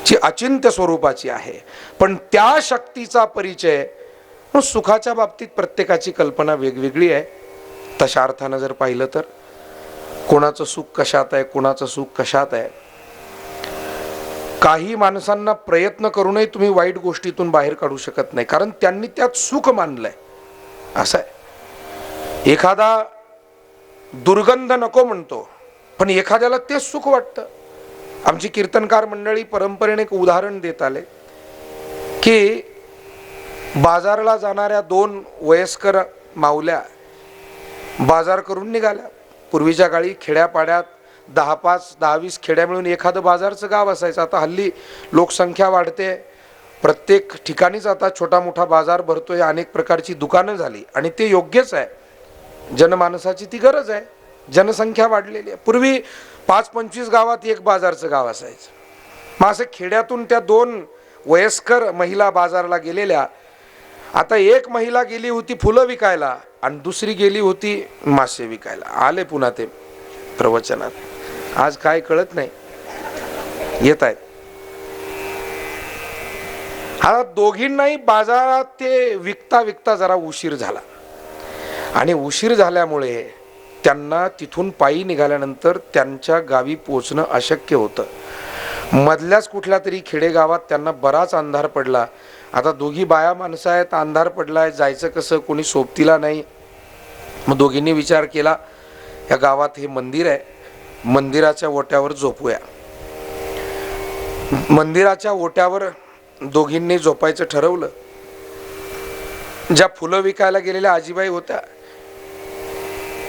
जी अचिंत्य स्वरूपाची आहे, पण त्या शक्तीचा परिचय सुखाच्या बाबतीत प्रत्येकाची कल्पना वेगवेगळी आहे. तशा अर्थानं जर पाहिलं तर कोणाचं सुख कशात आहे, कोणाचं सुख कशात आहे. काही माणसांना प्रयत्न करूनही तुम्ही वाईट गोष्टीतून बाहेर काढू शकत नाही, कारण त्यांनी त्यात सुख मानलंय. असं आहे. एखादा दुर्गंध नको म्हणतो, पण एखाद्याला तेच सुख वाटतं. आमची कीर्तनकार मंडळी परंपरेने एक उदाहरण देत आले की बाजारला जाणाऱ्या दोन वयस्कर माऊल्या बाजार करून निघाल्या. पूर्वीच्या काळी खेड्यापाड्यात 10-5-10-20 खेड्या मिळून एखादं बाजारचं गाव असायचं. आता हल्ली लोकसंख्या वाढते, प्रत्येक ठिकाणीच आता छोटा मोठा बाजार भरतोय, अनेक प्रकारची दुकानं झाली आणि ते योग्यच आहे. जनमानसाची ती गरज आहे, जनसंख्या वाढलेली आहे. पूर्वी 5-25 गावात एक बाजारचं गाव असायचं. मग असं खेड्यातून त्या दोन वयस्कर महिला बाजारला गेलेल्या. आता एक महिला गेली होती फुलं विकायला आणि दुसरी गेली होती मासे विकायला. आले पुन्हा ते प्रवचनात. आज काय कळत नाही, येत आहेत. आता दोघींनाही बाजारात ते विकता विकता जरा उशीर झाला आणि उशीर झाल्यामुळे त्यांना तिथून पायी निघाल्यानंतर त्यांच्या गावी पोचणं अशक्य होतं. मधल्याच कुठल्या तरी खेडेगावात त्यांना बराच अंधार पडला. आता दोघी बाया माणसं आहेत, अंधार पडलाय, जायचं कसं, कोणी सोबतीला नाही. मग दोघींनी विचार केला, या गावात हे मंदिर आहे, मंदिराच्या ओट्यावर झोपूया. मंदिराच्या ओट्यावर दोघींनी झोपायचं ठरवलं. ज्या फुलं विकायला गेलेल्या आजीबाई होत्या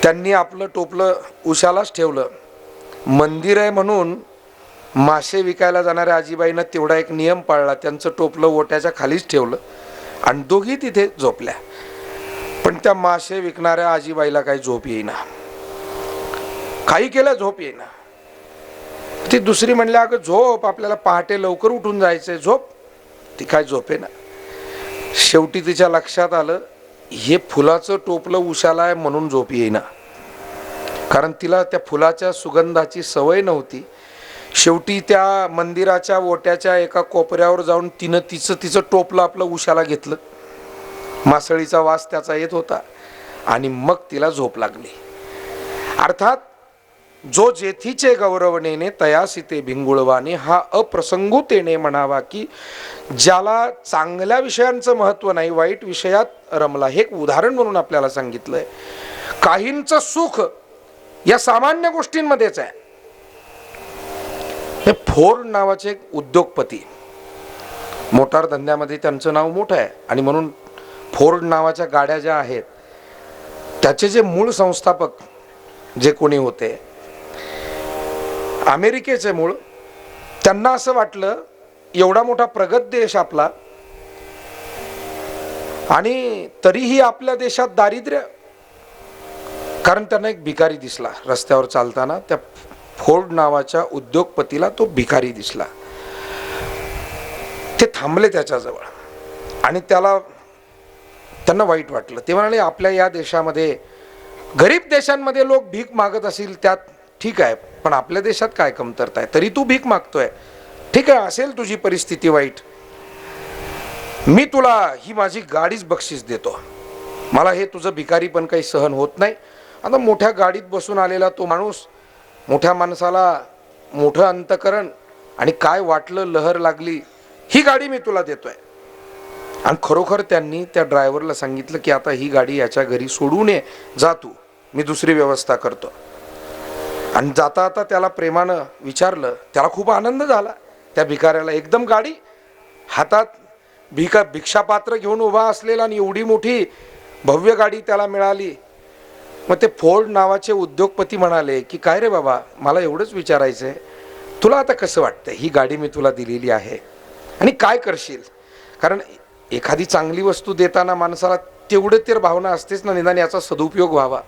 त्यांनी आपलं टोपलं उशालाच ठेवलं. मंदिर आहे म्हणून मासे विकायला जाणाऱ्या आजीबाईनं तेवढा एक नियम पाळला, त्यांचं टोपलं ओट्याच्या खालीच ठेवलं आणि दोघी तिथे झोपल्या. पण त्या मासे विकणाऱ्या आजीबाईला काही झोप येईना, काही केलं झोप येईना. ती दुसरी म्हणल्या, अगं झोप, आपल्याला पहाटे लवकर उठून जायचंय, झोप. ती काय झोपेना. शेवटी तिच्या लक्षात आलं, हे फुलाचं टोपलं उशाला आहे म्हणून झोप येईना, कारण तिला त्या फुलाच्या सुगंधाची सवय नव्हती. शेवटी त्या मंदिराच्या ओट्याच्या एका कोपऱ्यावर जाऊन तिनं तिचं टोपलं आपलं उशाला घेतलं. मासळीचा वास त्याचा येत होता आणि मग तिला झोप लागली. अर्थात जो जेथीचे गौरवनेने तयासिते भिंगुळवाने, हा अप्रसंगुतेने म्हणावा की ज्याला चांगल्या विषयांचं महत्व नाही, वाईट विषयात रमला. हे एक उदाहरण म्हणून आपल्याला सांगितलंय. काहींचं सुख या सामान्य गोष्टींमध्येच आहे. हे फोर्ड नावाचे एक उद्योगपती, मोटार धंद्यामध्ये त्यांचं नाव मोठं आहे आणि म्हणून फोर्ड नावाच्या गाड्या ज्या आहेत त्याचे जे मूळ संस्थापक जे कोणी होते, अमेरिकेचे मूळ, त्यांना असं वाटलं एवढा मोठा प्रगत देश आपला, आणि तरीही आपल्या देशात दारिद्र्य. कारण त्यांना एक भिकारी दिसला रस्त्यावर चालताना, त्या फोर्ड नावाच्या उद्योगपतीला तो भिकारी दिसला. ते थांबले त्याच्याजवळ आणि त्यांना वाईट वाटलं. ते म्हणाले, आपल्या या देशामध्ये, गरीब देशांमध्ये लोक भीक मागत असतील त्यात ठीक आहे, पण आपल्या देशात काय कमतरता आहे, तरी तू भीक मागतोय. ठीक आहे, असेल तुझी परिस्थिती वाईट, मी तुला ही माझी गाडीच बक्षीस देतो. मला हे तुझं भिकारी पण काही सहन होत नाही. आता मोठ्या गाडीत बसून आलेला तो माणूस, मोठ्या माणसाला मोठं अंतकरण आणि काय वाटलं, लहर लागली, ही गाडी मी तुला देतोय. आणि खरोखर त्यांनी त्या ड्रायव्हरला सांगितलं की आता ही गाडी याच्या घरी सोडून ये, जा तू, मी दुसरी व्यवस्था करतो. आणि जाता आता त्याला प्रेमानं विचारलं. त्याला खूप आनंद झाला त्या भिकाऱ्याला. एकदम गाडी हातात भिक्षापात्र घेऊन उभा असलेला आणि एवढी मोठी भव्य गाडी त्याला मिळाली. मग ते फोर्ड नावाचे उद्योगपती म्हणाले की काय रे बाबा, मला एवढंच विचारायचंय, तुला आता कसं वाटतंय, ही गाडी मी तुला दिलेली आहे आणि काय करशील. कारण एखादी चांगली वस्तू देताना माणसाला तेवढे तर भावना असतेच ना, निदान याचा सदुपयोग व्हावा.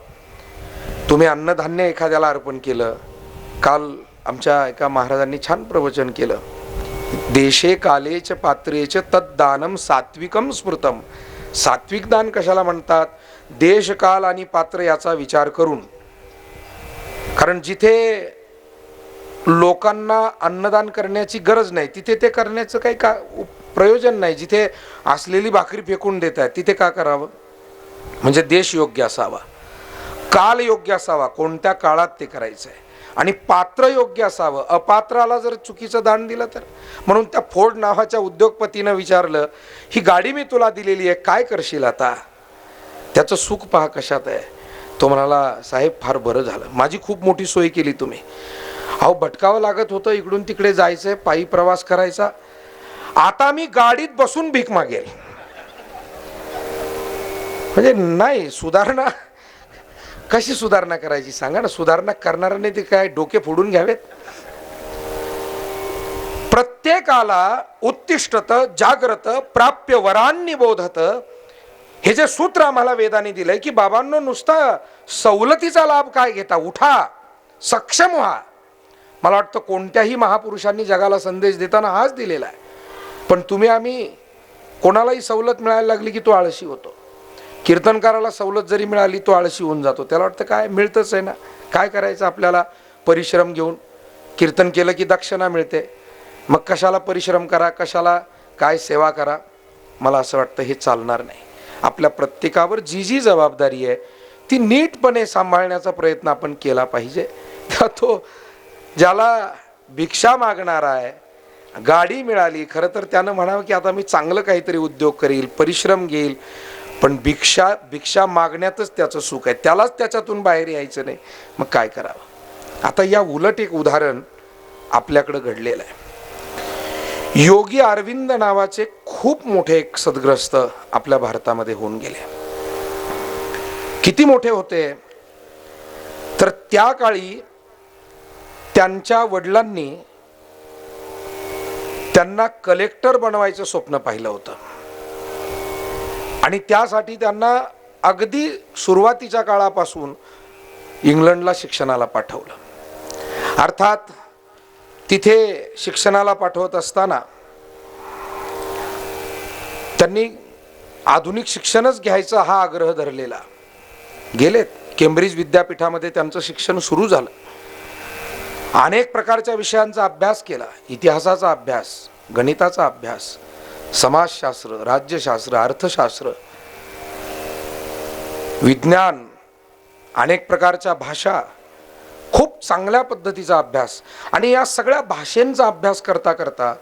तुम्ही अन्नधान्य एखाद्याला अर्पण केलं. काल आमच्या एका महाराजांनी छान प्रवचन केलं, देशे कालेच पात्रेच तद्दानम सात्विकम स्मृतम. सात्विक दान कशाला म्हणतात, देश काल आणि पात्र याचा विचार करून. कारण जिथे लोकांना अन्नदान करण्याची गरज नाही तिथे ते करण्याचं काही प्रयोजन नाही. जिथे असलेली भाकरी फेकून देत आहेत तिथे का करावं. म्हणजे देश योग्य असावा, काल योग्य असावा, कोणत्या काळात ते करायचं आहे, आणि पात्र योग्य असावं. अपात्राला जर चुकीचं दान दिलं तर. म्हणून त्या फोर्ड नावाच्या उद्योगपतीनं विचारलं, ही गाडी मी तुला दिलेली आहे, काय करशील आता. त्याचं सुख पहा कशात आहे. तो म्हणाला, साहेब फार बरं झालं, माझी खूप मोठी सोय केली तुम्ही. अहो भटकावं लागत होतं, इकडून तिकडे जायचंय, पायी प्रवास करायचा, आता मी गाडीत बसून भीक मागेल. म्हणजे नाही सुधारणा, कशी सुधारणा करायची सांगा ना. सुधारणा करणाऱ्याने ते काय डोके फोडून घ्यावेत. प्रत्येकाला उत्तिष्ठत जाग्रत प्राप्य वरांनी बोधत, हे जे सूत्र आम्हाला वेदाने दिलंय की बाबांनो नुसता सवलतीचा लाभ काय घेता, उठा, सक्षम व्हा. मला वाटतं कोणत्याही महापुरुषांनी जगाला संदेश देताना हाच दिलेला आहे. पण आम्ही कोणालाही सवलत मिळायला लागली की तो आळशी होतो. कीर्तनकाराला सवलत जरी मिळाली तो आळशी होऊन जातो. त्याला वाटतं काय मिळतंच आहे ना, काय करायचं आपल्याला परिश्रम घेऊन. कीर्तन केलं की दक्षिणा मिळते, मग कशाला परिश्रम करा, कशाला काय सेवा करा. मला असं वाटतं हे चालणार नाही. आपल्या प्रत्येकावर जी जी जबाबदारी आहे ती नीटपणे सांभाळण्याचा प्रयत्न आपण केला पाहिजे. तो ज्याला भिक्षा मागणारा आहे, गाडी मिळाली, खरं तर त्यानं म्हणावं की आता मी चांगलं काहीतरी उद्योग करील, परिश्रम घेईल, पण भिक्षा मागण्यातच त्याचं सुख आहे, त्यालाच त्याच्यातून बाहेर यायचं नाही, मग काय करावं. आता या उलट एक उदाहरण आपल्याकडे घडलेलं आहे. योगी अरविंद नावाचे खूप मोठे एक सद्ग्रस्त आपल्या भारतामध्ये होऊन गेले. किती मोठे होते तर त्या काळी त्यांच्या वडिलांनी त्यांना कलेक्टर बनवायचं स्वप्न पाहिलं होतं आणि त्यासाठी त्यांना अगदी सुरुवातीच्या काळापासून इंग्लंडला शिक्षणाला पाठवलं. अर्थात तिथे शिक्षणाला पाठवत असताना त्यांनी आधुनिक शिक्षणच घ्यायचा हा आग्रह धरलेला. गेलेत केम्ब्रिज विद्यापीठामध्ये त्यांचं शिक्षण सुरू झालं. अनेक प्रकारच्या विषयांचा अभ्यास केला, इतिहासाचा अभ्यास, गणिताचा अभ्यास, समाजशास्त्र, राज्यशास्त्र, अर्थशास्त्र, विज्ञान, अनेक प्रकारच्या भाषा, खूप चांगल्या पद्धतीचा अभ्यास. आणि या सगळ्या भाषांचा अभ्यास करता करता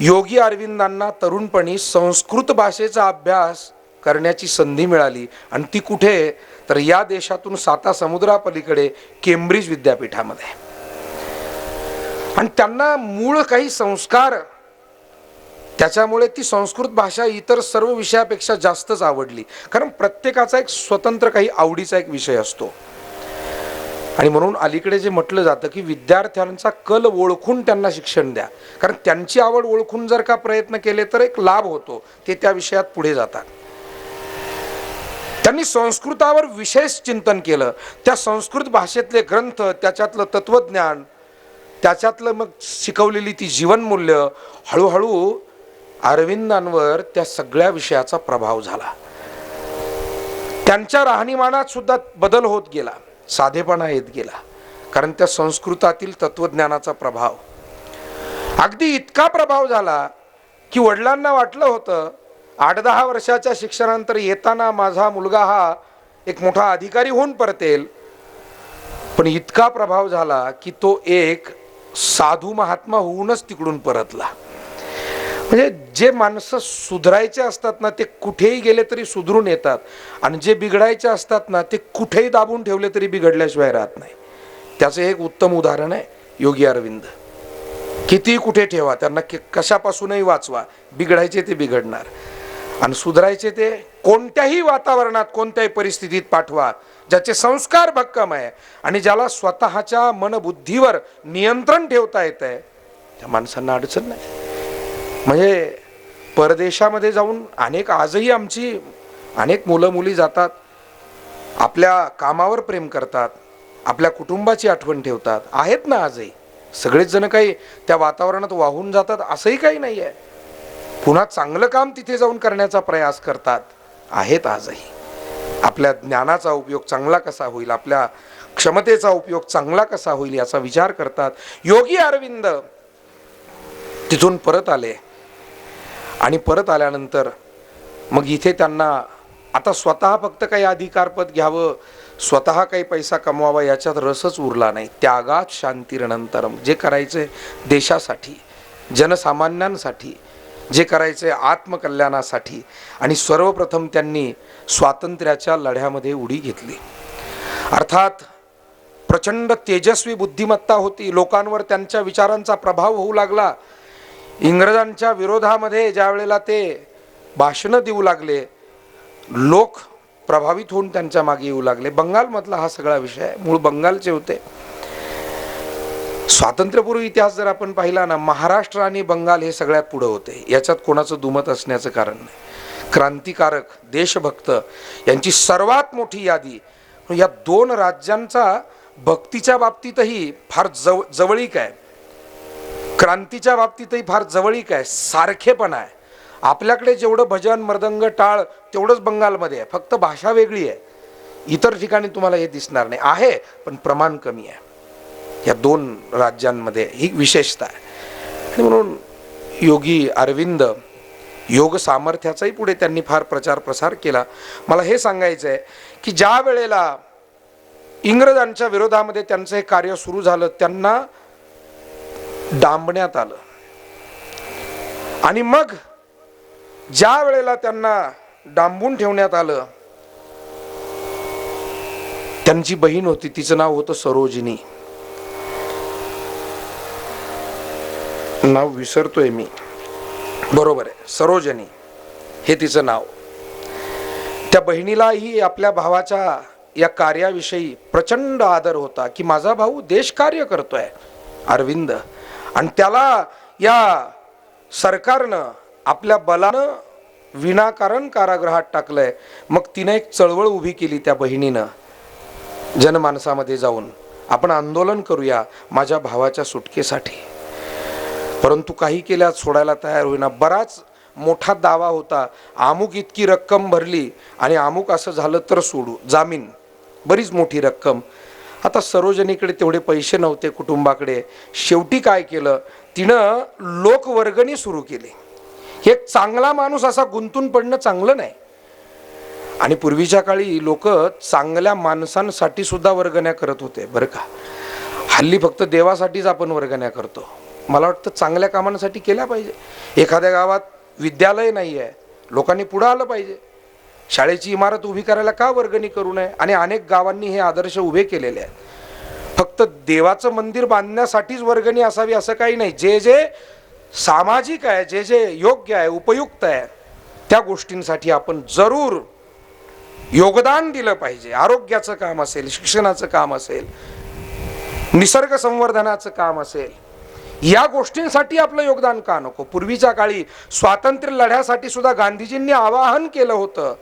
योगी अरविंदांना तरुणपणी संस्कृत भाषेचा अभ्यास करण्याची संधी मिळाली. आणि ती कुठे तर या देशातून 7 समुद्रापलीकडे केम्ब्रिज विद्यापीठामध्ये. आणि त्यांना मूळ काही संस्कार, त्याच्यामुळे ती संस्कृत भाषा इतर सर्व विषयापेक्षा जास्तच आवडली. कारण प्रत्येकाचा एक स्वतंत्र काही आवडीचा एक विषय असतो. आणि म्हणून अलीकडे जे म्हटलं जातं की विद्यार्थ्यांचा कल ओळखून त्यांना शिक्षण द्या. कारण त्यांची आवड ओळखून जर का प्रयत्न केले तर एक लाभ होतो, ते त्या विषयात पुढे जातात. त्यांनी संस्कृतावर विशेष चिंतन केलं. त्या संस्कृत भाषेतले ग्रंथ, त्याच्यातलं तत्वज्ञान, त्याच्यातलं मग शिकवलेली ती जीवनमूल्य, हळूहळू अरविंदांवर त्या सगळ्या विषयाचा प्रभाव झाला. त्यांच्या राहणीमानात सुद्धा बदल होत गेला, साधेपणा येत गेला, कारण त्या संस्कृतातील तत्वज्ञानाचा प्रभाव अगदी इतका प्रभाव झाला की वडिलांना वाटलं होतं 8-10 वर्षाच्या शिक्षणानंतर येताना माझा मुलगा हा एक मोठा अधिकारी होऊन परतेल, पण इतका प्रभाव झाला की तो एक साधू महात्मा होऊनच तिकडून परतला. म्हणजे जे माणसं सुधारायचे असतात ना ते कुठेही गेले तरी सुधरून येतात, आणि जे बिघडायचे असतात ना ते कुठेही दाबून ठेवले तरी बिघडल्याशिवाय राहत नाही. त्याचं एक उत्तम उदाहरण आहे योगी अरविंद. किती कुठे ठेवा, त्यांना कशापासूनही वाचवा, बिघडायचे ते बिघडणार आणि सुधारायचे ते कोणत्याही वातावरणात कोणत्याही परिस्थितीत पाठवा. ज्याचे संस्कार भक्कम आहे आणि ज्याला स्वतःच्या मनबुद्धीवर नियंत्रण ठेवता येत आहे त्या माणसांना अडचण नाही. म्हणजे परदेशामध्ये जाऊन आजही आमची अनेक मुलं मुली जातात, आपल्या कामावर प्रेम करतात, आपल्या कुटुंबाची आठवण ठेवतात. आहेत ना आजही, सगळेच जण काही त्या वातावरणात वाहून जातात असंही काही नाही आहे. पुन्हा चांगलं काम तिथे जाऊन करण्याचा प्रयास करतात, आहेत आजही. आपल्या ज्ञानाचा उपयोग चांगला कसा होईल, आपल्या क्षमतेचा उपयोग चांगला कसा होईल याचा विचार करतात. योगी अरविंद तिथून परत आले आणि परत आल्यानंतर मग इथे त्यांना आता स्वतः फक्त काही अधिकारपद घ्यावं, स्वतः काही पैसा कमवावा याच्यात रसच उरला नाही. त्यागात शांतीरनंतरम, जे करायचे देशासाठी, जनसामान्यांसाठी, जे करायचे आत्मकल्याणासाठी, आणि सर्वप्रथम त्यांनी स्वातंत्र्याच्या लढ्यामध्ये उडी घेतली. अर्थात प्रचंड तेजस्वी बुद्धिमत्ता होती, लोकांवर त्यांच्या विचारांचा प्रभाव होऊ लागला. इंग्रजांच्या विरोधामध्ये ज्या वेळेला ते भाषणं देऊ लागले, लोक प्रभावित होऊन त्यांच्या मागे येऊ लागले. बंगालमधला हा सगळा विषय, मूळ बंगालचे होते. स्वातंत्र्यपूर्वी इतिहास जर आपण पाहिला ना, महाराष्ट्र आणि बंगाल हे सगळ्यात पुढे होते, याच्यात कोणाचं दुमत असण्याचं कारण नाही. क्रांतिकारक, देशभक्त यांची सर्वात मोठी यादी. या दोन राज्यांचा भक्तीच्या बाबतीतही फार जवळीक आहे, क्रांतीच्या बाबतीतही फार जवळीक आहे, सारखेपणा आहे. आपल्याकडे जेवढं भजन मृदंग टाळ तेवढंच बंगालमध्ये आहे, फक्त भाषा वेगळी आहे. इतर ठिकाणी तुम्हाला हे दिसणार नाही, आहे पण प्रमाण कमी आहे. या दोन राज्यांमध्ये ही विशेषता आहे. आणि म्हणून योगी अरविंद योग सामर्थ्याचाही पुढे त्यांनी फार प्रचार प्रसार केला. मला हे सांगायचं आहे की ज्या वेळेला इंग्रजांच्या विरोधामध्ये त्यांचं हे कार्य सुरू झालं, त्यांना डांबण्यात आलं, आणि मग ज्या वेळेला त्यांना डांबून ठेवण्यात आलं, त्यांची बहीण होती, तिचं नाव होतं सरोजिनी. नाव विसरतोय मी, बरोबर आहे, सरोजिनी हे तिचं नाव. त्या बहिणीलाही आपल्या भावाच्या या कार्याविषयी प्रचंड आदर होता की माझा भाऊ देश कार्य करतोय अरविंद, आणि त्याला या सरकारनं आपल्या बलानं विनाकारण कारागृहात टाकलंय. मग तिने एक चळवळ उभी केली त्या बहिणीनं, जनमानसामध्ये जाऊन आपण आंदोलन करूया माझ्या भावाच्या सुटकेसाठी. परंतु काही केल्यात सोडायला तयार होईना. बराच मोठा दावा होता, अमुक इतकी रक्कम भरली आणि अमुक असं झालं तर सोडू, जामीन, बरीच मोठी रक्कम. आता सरोजनीकडे तेवढे पैसे नव्हते कुटुंबाकडे. शेवटी काय केलं, तिनं लोकवर्गणी सुरू केली. एक चांगला माणूस असा गुंतून पडणं चांगलं नाही. आणि पूर्वीच्या काळी लोक चांगल्या माणसांसाठी सुद्धा वर्गण्या करत होते बरं का. हल्ली फक्त देवासाठीच आपण वर्गण्या करतो. मला वाटतं चांगल्या कामांसाठी केल्या पाहिजे. एखाद्या गावात विद्यालय नाही आहे, लोकांनी पुढं आलं पाहिजे. शाळेची इमारत उभी करायला का वर्गणी करू नये. आणि अनेक गावांनी हे आदर्श उभे केलेले आहेत. फक्त देवाचं मंदिर बांधण्यासाठीच वर्गणी असावी असं काही नाही. जे जे सामाजिक आहे, जे जे योग्य आहे, उपयुक्त आहे, त्या गोष्टींसाठी आपण जरूर योगदान दिलं पाहिजे. आरोग्याचं काम असेल, शिक्षणाचं काम असेल, निसर्ग संवर्धनाचं काम असेल, या गोष्टींसाठी आपलं योगदान का नको. पूर्वीच्या काळी स्वातंत्र्य लढ्यासाठी सुद्धा गांधीजींनी आवाहन केलं होतं,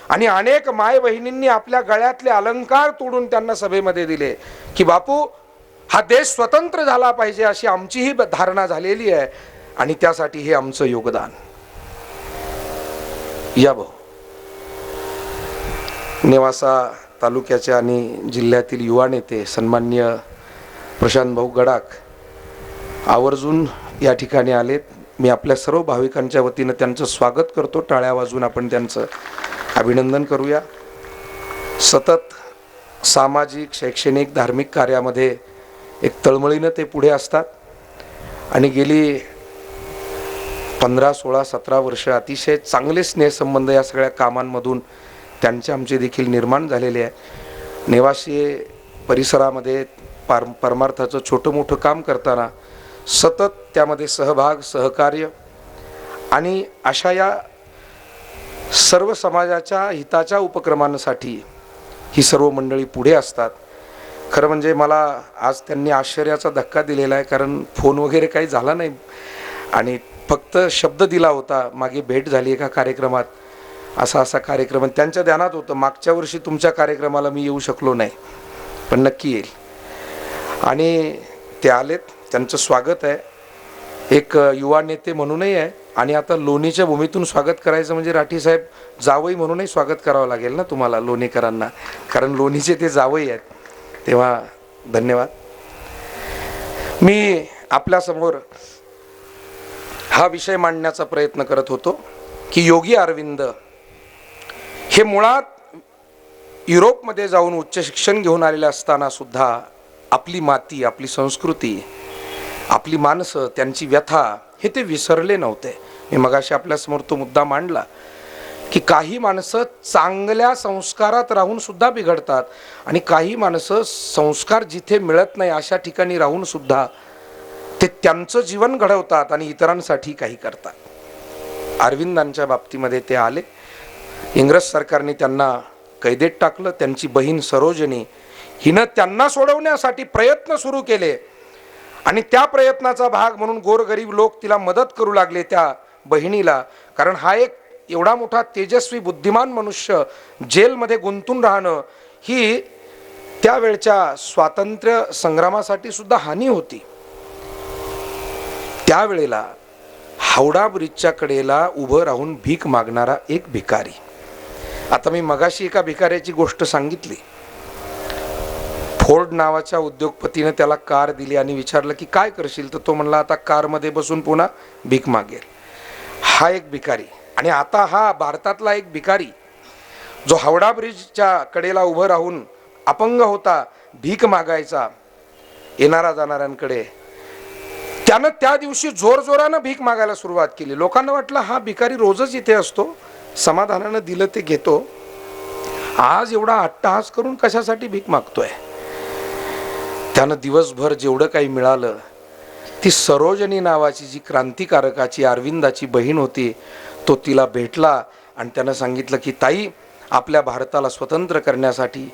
आणि अनेक माय बहिणींनी आपल्या गळ्यातले अलंकार तोडून त्यांना सभेमध्ये दिले की बापू हा देश स्वतंत्र झाला पाहिजे अशी आमचीही धारणा झालेली आहे आणि त्यासाठी हे आमचं योगदान. या भाऊ, नेवासा तालुक्याचे आणि जिल्ह्यातील युवा नेते सन्माननीय प्रशांत भाऊ गडाख आवर्जून या ठिकाणी आलेत. मी आपल्या सर्व भाविकांच्या वतीनं त्यांचं स्वागत करतो. टाळ्या वाजवून आपण त्यांचं अभिनंदन करूया. सतत सामाजिक, शैक्षणिक, धार्मिक कार्यामध्ये एक तळमळीनं ते पुढे असतात आणि गेली 15, 16, 17 वर्ष अतिशय चांगले स्नेहसंबंध या सगळ्या कामांमधून त्यांचे आमचे देखील निर्माण झालेले आहे. नेवासी परिसरामध्ये परमार्थाचं छोटं मोठं काम करताना सतत त्यामध्ये सहभाग, सहकार्य आणि अशा या सर्व समाजाच्या हिताच्या उपक्रमांसाठी ही सर्व मंडळी पुढे असतात. खरं म्हणजे मला आज त्यांनी आश्चर्याचा धक्का दिलेला आहे, कारण फोन वगैरे काही झाला नाही आणि फक्त शब्द दिला होता. मागे भेट झाली एका कार्यक्रमात, असा कार्यक्रम त्यांच्या ध्यानात होतं. मागच्या वर्षी तुमच्या कार्यक्रमाला मी येऊ शकलो नाही, पण नक्की येईल. आणि ते आलेत, त्यांचं स्वागत आहे. एक युवा नेते म्हणूनही आहे आणि आता लोणीच्या भूमीतून स्वागत करायचं म्हणजे राठीसाहेब जावई म्हणूनही स्वागत करावं लागेल ना तुम्हाला लोणीकरांना, कारण लोणीचे ते जावई आहेत. तेव्हा धन्यवाद. मी आपल्यासमोर हा विषय मांडण्याचा प्रयत्न करत होतो की योगी अरविंद हे मुळात युरोपमध्ये जाऊन उच्च शिक्षण घेऊन आलेले असताना सुद्धा आपली माती, आपली संस्कृती, आपली माणसं, त्यांची व्यथा हे ते विसरले नव्हते. मी मगाशी आपल्यासमोर तो मुद्दा मांडला की काही माणसं चांगल्या संस्कारात राहून सुद्धा बिघडतात आणि काही माणसं संस्कार जिथे मिळत नाही अशा ठिकाणी राहून सुद्धा ते त्यांचं जीवन घडवतात आणि इतरांसाठी काही करतात. अरविंदांच्या बाबतीमध्ये ते आले. इंग्रज सरकारने त्यांना कैदेत टाकलं. त्यांची बहीण सरोजनी हिनं त्यांना सोडवण्यासाठी प्रयत्न सुरू केले आणि त्या प्रयत्नाचा भाग म्हणून गोरगरीब लोक तिला मदत करू लागले त्या बहिणीला. कारण हा एक एवढा मोठा तेजस्वी बुद्धिमान मनुष्य जेलमध्ये गुंतून राहणं ही त्यावेळच्या स्वातंत्र्य संग्रामासाठी सुद्धा हानी होती. त्यावेळेला हावडा ब्रिजच्या कडेला उभं राहून भीक मागणारा एक भिकारी. आता मी मगाशी एका भिकाऱ्याची गोष्ट सांगितली. फोर्ड नावाच्या उद्योगपतीने त्याला कार दिली आणि विचारलं की काय करशील, तर तो म्हणला आता कारमध्ये बसून पुन्हा भीक मागेल. हा एक भिकारी. आणि आता हा भारतातला एक भिकारी जो हावडा ब्रिजच्या कडेला उभं राहून अपंग होता, भीक मागायचा येणारा जाणाऱ्यांकडे, त्यानं त्या दिवशी जोरजोरानं भीक मागायला सुरुवात केली. लोकांना वाटलं हा भिकारी रोजच इथे असतो, समाधानानं दिलं ते घेतो, आज एवढा अट्टहास करून कशासाठी भीक मागतोय. त्यानं दिवसभर जेवढं काही मिळालं ती सरोजनी नावाची जी क्रांतिकारकाची अरविंदाची बहीण होती तो तिला भेटला आणि त्यानं सांगितलं की ताई, आपल्या भारताला स्वतंत्र करण्यासाठी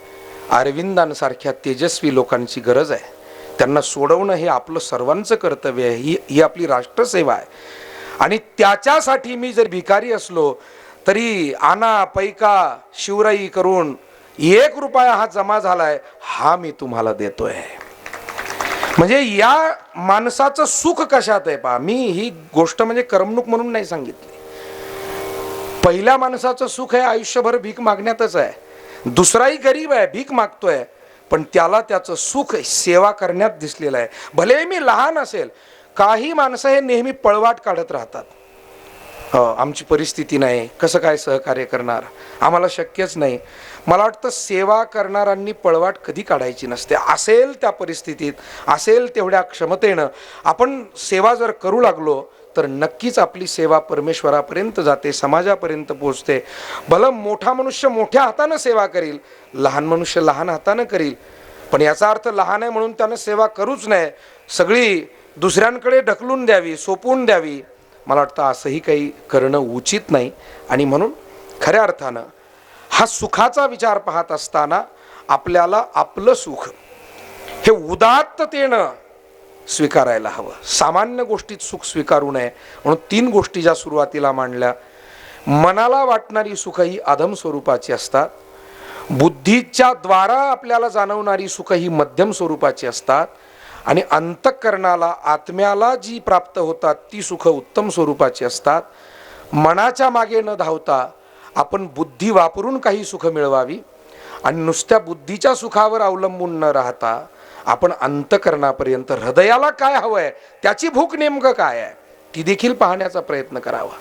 अरविंदांसारख्या तेजस्वी लोकांची गरज आहे. त्यांना सोडवणं हे आपलं सर्वांचं कर्तव्य आहे. ही आपली राष्ट्रसेवा आहे आणि त्याच्यासाठी मी जर भिकारी असलो तरी आना पैका शिवराई करून 1 रुपया हा जमा झालाय, हा मी तुम्हाला देतोय. म्हणजे या माणसाचं सुख कशात आहे पहा. मी ही गोष्ट म्हणजे करमणूक म्हणून नाही सांगितली. पहिल्या माणसाचं सुख आहे आयुष्यभर भीक मागण्यातच आहे. दुसराही गरीब आहे, भीक मागतोय, पण त्याला त्याचं सुख सेवा करण्यात दिसलेलं आहे. भले मी लहान असेल. काही माणसं हे नेहमी पळवाट काढत राहतात. आमची परिस्थिती नाही, कसं काय सहकार्य करणार, आम्हाला शक्यच नाही. मला वाटतं सेवा करणाऱ्यांनी पळवाट कधी काढायची नसते. असेल त्या परिस्थितीत, असेल तेवढ्या क्षमतेनं आपण सेवा जर करू लागलो तर नक्कीच आपली सेवा परमेश्वरापर्यंत जाते, समाजापर्यंत पोहोचते. भलं मोठा मनुष्य मोठ्या हातानं सेवा करील, लहान मनुष्य लहान हातानं करील, पण याचा अर्थ लहान आहे म्हणून त्यानं सेवा करूच नाही, सगळी दुसऱ्यांकडे ढकलून द्यावी, सोपवून द्यावी. मला वाटतं असंही काही करणं उचित नाही. आणि म्हणून खऱ्या अर्थानं हा सुखाचा विचार पाहत असताना आपल्याला आपलं सुख हे उदात्ततेनं स्वीकारायला हवं. सामान्य गोष्टीत सुख स्वीकारू नये. म्हणून 3 गोष्टी ज्या सुरुवातीला मांडल्या, मनाला वाटणारी सुख ही अधम स्वरूपाची असतात, बुद्धीच्या द्वारा आपल्याला जाणवणारी सुख ही मध्यम स्वरूपाची असतात, आणि अंतःकरणाला आत्म्याला जी प्राप्त होतात ती सुख उत्तम स्वरूपाची असतात. मनाच्या मागे न धावता आपण बुद्धी वापरून काही सुख मिळवावी आणि नुसत्या बुद्धीच्या सुखावर अवलंबून न राहता आपण अंतःकरणापर्यंत हृदयाला काय हवंय, त्याची भूक नेमकं काय आहे, ती देखील पाहण्याचा प्रयत्न करावा.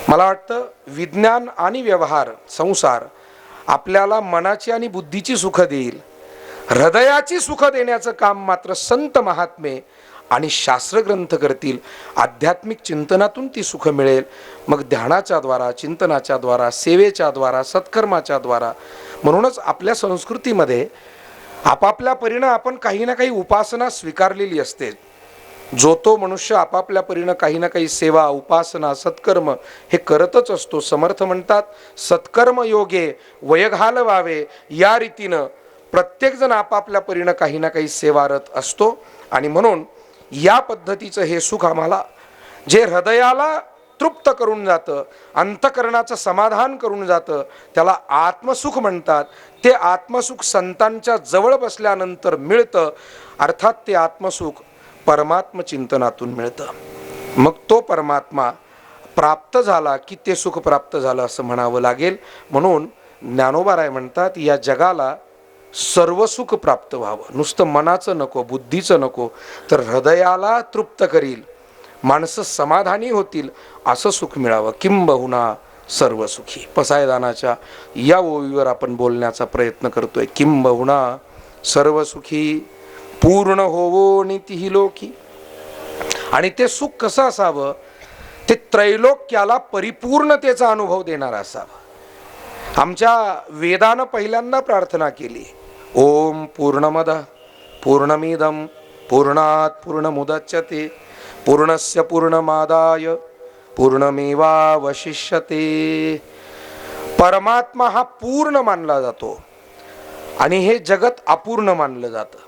मला वाटतं विज्ञान आणि व्यवहार संसार आपल्याला मनाची आणि बुद्धीची सुख देईल, हृदयाची सुख देण्याचं काम मात्र संत महात्मे आणि शास्त्रग्रंथ करतील. आध्यात्मिक चिंतनातून ती सुख मिळेल. मग ध्यानाच्या द्वारा, चिंतनाच्या द्वारा, सेवेच्या द्वारा, सत्कर्माच्या द्वारा. म्हणूनच आपल्या संस्कृतीमध्ये आपापल्या परीनं आपण काही ना काही उपासना स्वीकारलेली असते. जो तो मनुष्य आपापल्या परीनं काही ना काही सेवा, उपासना, सत्कर्म हे करतच असतो. समर्थ म्हणतात, सत्कर्म योगे वय घालवावे, या रीतीनं प्रत्येकजण आपापल्या परीनं काही ना काही सेवारत असतो. आणि म्हणून या पद्धतीचं हे सुख आम्हाला जे हृदयाला तृप्त करून जातं, अंतःकरणाचं समाधान करून जातं, त्याला आत्मसुख म्हणतात. ते आत्मसुख संतांच्या जवळ बसल्यानंतर मिळतं. अर्थात ते आत्मसुख परमात्म चिंतनातून मिळतं. मग तो परमात्मा प्राप्त झाला की ते सुख प्राप्त झालं असं म्हणावं लागेल. म्हणून ज्ञानोबाराय म्हणतात, या जगाला सर्व सुख प्राप्त व्हावं, नुसतं मनाचं नको, बुद्धीचं नको, तर हृदयाला तृप्त करील, माणसं समाधानी होतील असं सुख मिळावं. किंबहुना सर्व सुखी. पसायदानाच्या या ओवीवर आपण बोलण्याचा प्रयत्न करतोय. किंबहुना सर्व सुखी पूर्ण होवो नितीही लोकी. आणि ते सुख कसं असावं, ते त्रैलोक्याला परिपूर्णतेचा अनुभव देणारा असावं. आमच्या वेदानं पहिल्यांदा प्रार्थना केली, ओम पूर्णमद पूर्णमिदम पूर्णात पूर्णमुदच्यते पूर्णस्य पूर्णमादाय पूर्णमेवावशिष्यते. परमात्मा हा पूर्ण मानला जातो आणि हे जगत अपूर्ण मानलं जातं.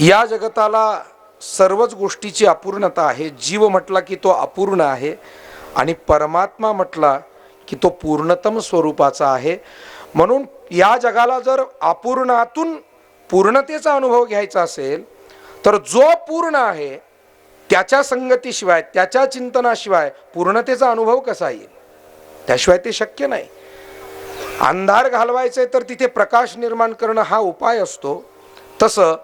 या जगताला सर्वच गोष्टीची अपूर्णता आहे. जीव म्हटला की तो अपूर्ण आहे आणि परमात्मा म्हटला की तो पूर्णतम स्वरूपाचा आहे. म्हणून या जगाला जर अपूर्णातून पूर्णतेचा अनुभव घ्यायचा असेल तर जो पूर्ण आहे त्याच्या संगतीशिवाय, त्याच्या चिंतनाशिवाय पूर्णतेचा अनुभव कसा येईल? त्याशिवाय ते शक्य नाही. अंधार घालवायचे तर तिथे प्रकाश निर्माण करणं हा उपाय असतो. तसं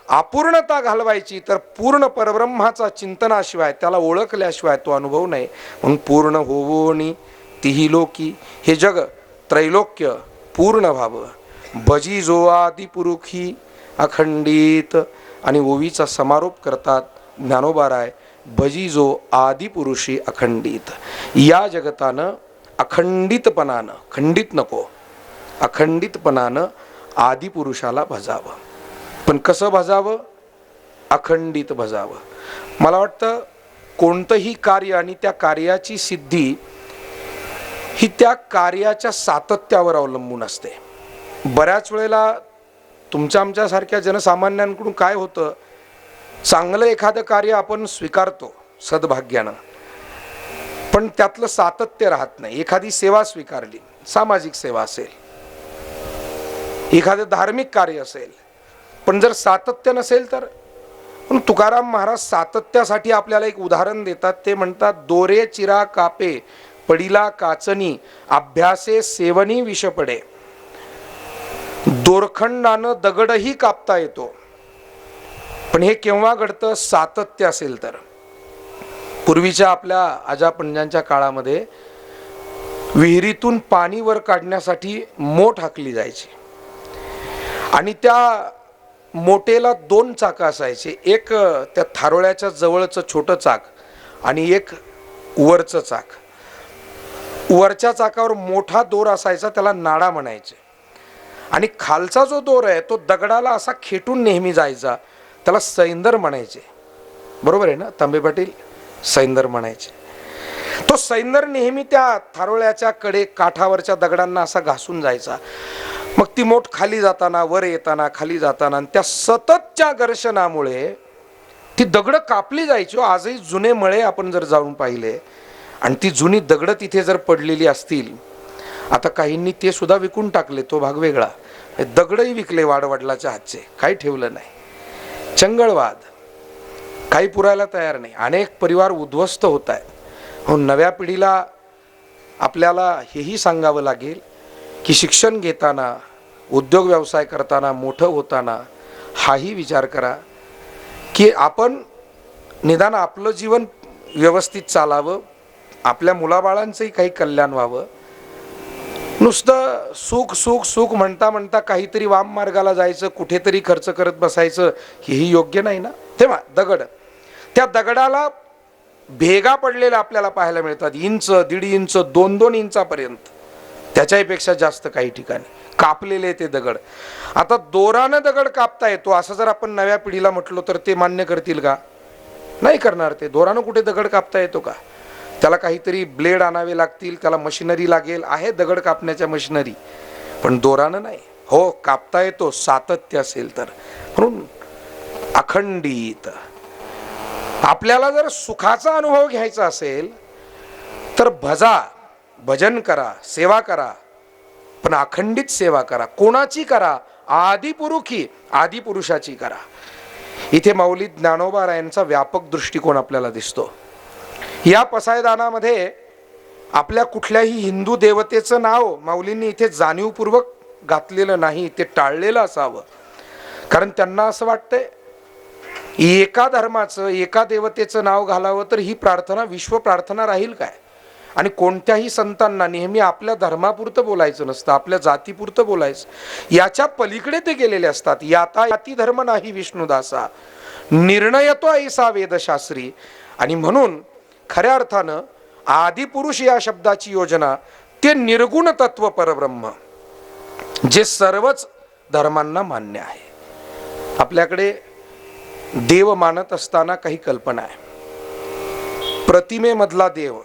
अपूर्णता घालवायची तर पूर्ण परब्रह्माचा चिंतनाशिवाय, त्याला ओळखल्याशिवाय तो अनुभव नाही. म्हणून पूर्ण होवोनी तिही लोकी. हे जग त्रैलोक्य पूर्ण व्हावं. भजी जो आदि पुरुखी अखंडित. आणि ओवीचा समारोप करतात ज्ञानोबाराय, भजी जो आदि पुरुषी अखंडित. या जगतानं अखंडितपणानं, खंडित नको, अखंडितपणानं आदिपुरुषाला भजावं. पण कसं भजावं? अखंडित भजावं. मला वाटतं कोणतंही कार्य आणि त्या कार्याची सिद्धी ही त्या कार्याच्या सातत्यावर अवलंबून असते. बऱ्याच वेळेला तुमच्या आमच्यासारख्या जनसामान्यांकडून काय होतं, चांगलं एखादं कार्य आपण स्वीकारतो सद्भाग्यानं, पण त्यातलं सातत्य राहत नाही. एखादी सेवा स्वीकारली, सामाजिक सेवा असेल, एखादं धार्मिक कार्य असेल, पण जर सातत्य नसेल तर. पण तुकाराम महाराज सातत्यासाठी आपल्याला एक उदाहरण देतात. ते म्हणतात, दोरे चिरा कापे पडिला काचनी अभ्यासे सेवनी विष पडे. दोरखंडानं दगडही कापता येतो, पण हे केव्हा घडतं? सातत्य असेल तर. पूर्वीच्या आपल्या आजापंजांच्या काळामध्ये विहिरीतून पाणी वर काढण्यासाठी मोठ हाकली जायची आणि त्या मोटेला दोन चाकं असायचे. एक त्या थारोळ्याच्या जवळचं छोटं चाक आणि एक वरचं चाक. वरच्या चाकावर मोठा दोर असायचा, त्याला नाडा म्हणायचे. आणि खालचा जो दोर आहे तो दगडाला असा खेटून नेहमी जायचा, त्याला सैंदर म्हणायचे. बरोबर आहे ना तांबे पाटील? सैंदर म्हणायचे. तो सैंदर नेहमी त्या थारोळ्याच्या कडे काठावरच्या दगडांना असा घासून जायचा. मग ती मोठ खाली जाताना, वर येताना, खाली जाताना, त्या सततच्या घर्षणामुळे ती दगड कापली जायची. आजही जुने मळे आपण जर जाऊन पाहिले, आणि ती जुनी दगडं तिथे जर पडलेली असतील, आता काहींनी ते सुद्धा विकून टाकले, तो भाग वेगळा, दगडही विकले वाडवडिलाच्या हातचे, काही ठेवलं नाही. चंगळवाद, काही पुरायला तयार नाही. अनेक परिवार उद्ध्वस्त होत आहेत. हो, नव्या पिढीला आपल्याला हेही सांगावं लागेल की शिक्षण घेताना, उद्योग व्यवसाय करताना, मोठं होताना हाही विचार करा की आपण निदान आपलं जीवन व्यवस्थित चालावं, आपल्या मुलाबाळांचंही काही कल्याण व्हावं. नुसतं सुख सुख सुख म्हणता म्हणता काहीतरी वाम मार्गाला जायचं, कुठेतरी खर्च करत बसायचं, हेही योग्य नाही ना. तेव्हा दगड, त्या दगडाला भेगा पडलेल्या आपल्याला पाहायला मिळतात, इंच, 1.5 इंच, 2-2 इंचापर्यंत, त्याच्यापेक्षा जास्त काही ठिकाणी कापलेले ते दगड. आता दोरानं दगड कापता येतो असं जर आपण नव्या पिढीला म्हटलो तर ते मान्य करतील का? नाही करणार. ते दोरानं कुठे दगड कापता येतो का? त्याला काहीतरी ब्लेड आणावे लागतील, त्याला मशिनरी लागेल, आहे दगड कापण्याच्या मशिनरी, पण दोरानं नाही. हो, कापता येतो सातत्य असेल तर. म्हणून अखंडित आपल्याला जर सुखाचा अनुभव घ्यायचा असेल तर भजन करा, सेवा करा, पण अखंडित सेवा करा. कोणाची करा? आदिपुरुषी, आदिपुरुषाची करा. इथे माऊली ज्ञानोबारायांचा व्यापक दृष्टिकोन आपल्याला दिसतो. या पसायदानामध्ये आपल्या कुठल्याही हिंदू देवतेचं नाव माऊलींनी इथे जाणीवपूर्वक घातलेलं नाही, ते टाळलेलं असावं. कारण त्यांना असं वाटतंय एका धर्माचं, एका देवतेचं नाव घालावं तर ही प्रार्थना विश्व प्रार्थना राहील काय? आणि कोणत्याही संतांना नेहमी आपल्या धर्मापुरतं बोलायचं नसतं, आपल्या जातीपुरतं बोलायचं. याच्या पलीकडे ते गेलेले असतात. याता याती धर्म नाही विष्णुदासा, निर्णयतो ऐसा वेदशास्त्री. आणि म्हणून खऱ्या अर्थानं आदिपुरुष या शब्दाची योजना ते निर्गुण तत्व परब्रह्म, जे सर्वच धर्मांना मान्य आहे. आपल्याकडे देव मानत असताना काही कल्पना आहे. प्रतिमेमधला देव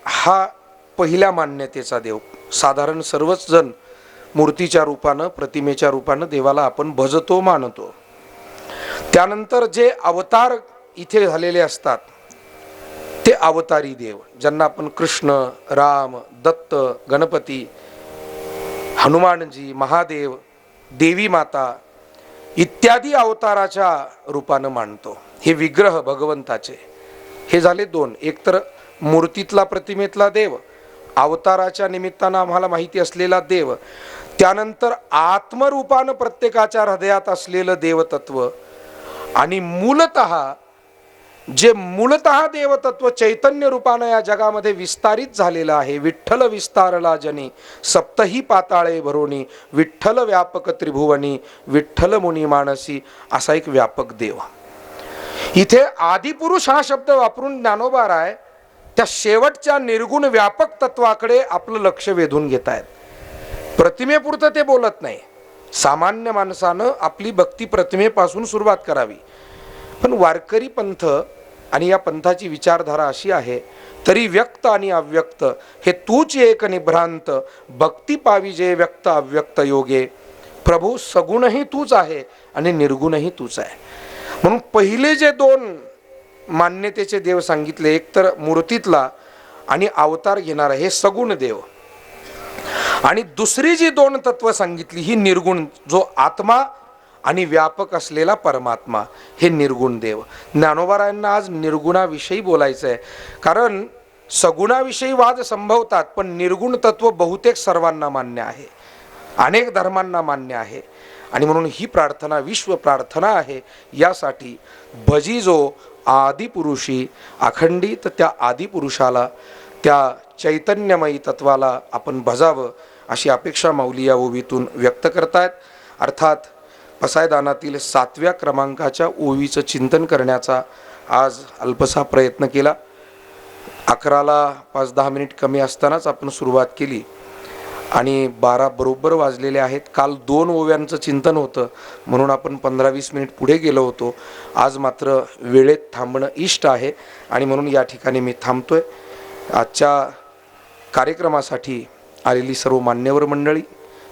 हा पहिल्या मान्यतेचा देव. साधारण सर्वच जण मूर्तीच्या रूपानं, प्रतिमेच्या रूपानं देवाला आपण भजतो, मानतो. त्यानंतर जे अवतार इथे झालेले असतात ते अवतारी देव, ज्यांना आपण कृष्ण, राम, दत्त, गणपती, हनुमानजी, महादेव, देवी माता इत्यादी अवताराच्या रूपानं मानतो. हे विग्रह भगवंताचे. हे झाले दोन. एक तर मूर्तीतला, प्रतिमेतला देव, अवताराच्या निमित्तानं आम्हाला माहिती असलेला देव, त्यानंतर आत्मरूपानं प्रत्येकाच्या हृदयात असलेलं देवतत्व, आणि मूलतः देवतत्व चैतन्य रूपानं या जगामध्ये विस्तारित झालेलं आहे. विठ्ठल विस्तारला जनी सप्तही पाताळे भरोनी, विठ्ठल व्यापक त्रिभुवनी, विठ्ठल मुनी मानसी, असा एक व्यापक देव. इथे आदिपुरुष हा शब्द वापरून ज्ञानोबाराय त्या शेवटच्या निर्गुण व्यापक तत्वाकडे आपलं लक्ष वेधून घेत आहेत. प्रतिमेपुरतं ते बोलत नाही. सामान्य माणसानं आपली भक्ती प्रतिमेपासून सुरुवात करावी. पण वारकरी पंथ आणि या पंथाची विचारधारा अशी आहे, तरी व्यक्त आणि अव्यक्त हे तूच एक निभ्रांत, भक्ती पाविजे व्यक्त अव्यक्त योगे. प्रभू सगुणही तूच आहे आणि निर्गुणही तूच आहे. म्हणून पहिले जे दोन मान्यतेचे देव सांगितले, एक तर मूर्तीतला आणि अवतार घेणारा हे सगुण देव, आणि दुसरी जी दोन तत्व सांगितली ही निर्गुण, जो आत्मा आणि व्यापक असलेला परमात्मा, हे निर्गुण देव. ज्ञानोबारायांना आज निर्गुणाविषयी बोलायचं आहे. कारण सगुणाविषयी वाद संभवतात, पण निर्गुण तत्व बहुतेक सर्वांना मान्य आहे, अनेक धर्मांना मान्य आहे. आणि म्हणून ही प्रार्थना विश्व प्रार्थना आहे. यासाठी भजिजो आदिपुरुषी, अखंडित त्या आदिपुरुषाला, त्या चैतन्यमयी तत्वाला आपण भजावं, अशी अपेक्षा माऊली या ओवीतून व्यक्त करतायत. अर्थात पसायदानातील 7व्या क्रमांकाच्या ओवीचं चिंतन करण्याचा आज अल्पसा प्रयत्न केला. 11ला 5-10 मिनिट कमी असतानाच आपण सुरुवात केली आणि 12 बरोबर वाजलेले आहेत. काल 2 ओव्यांचं चिंतन होतं म्हणून आपण 15-20 मिनिट पुढे गेलो होतो. आज मात्र वेळेत थांबणं इष्ट आहे आणि म्हणून या ठिकाणी मी थांबतोय. आजच्या कार्यक्रमासाठी आलेली सर्व मान्यवर मंडळी,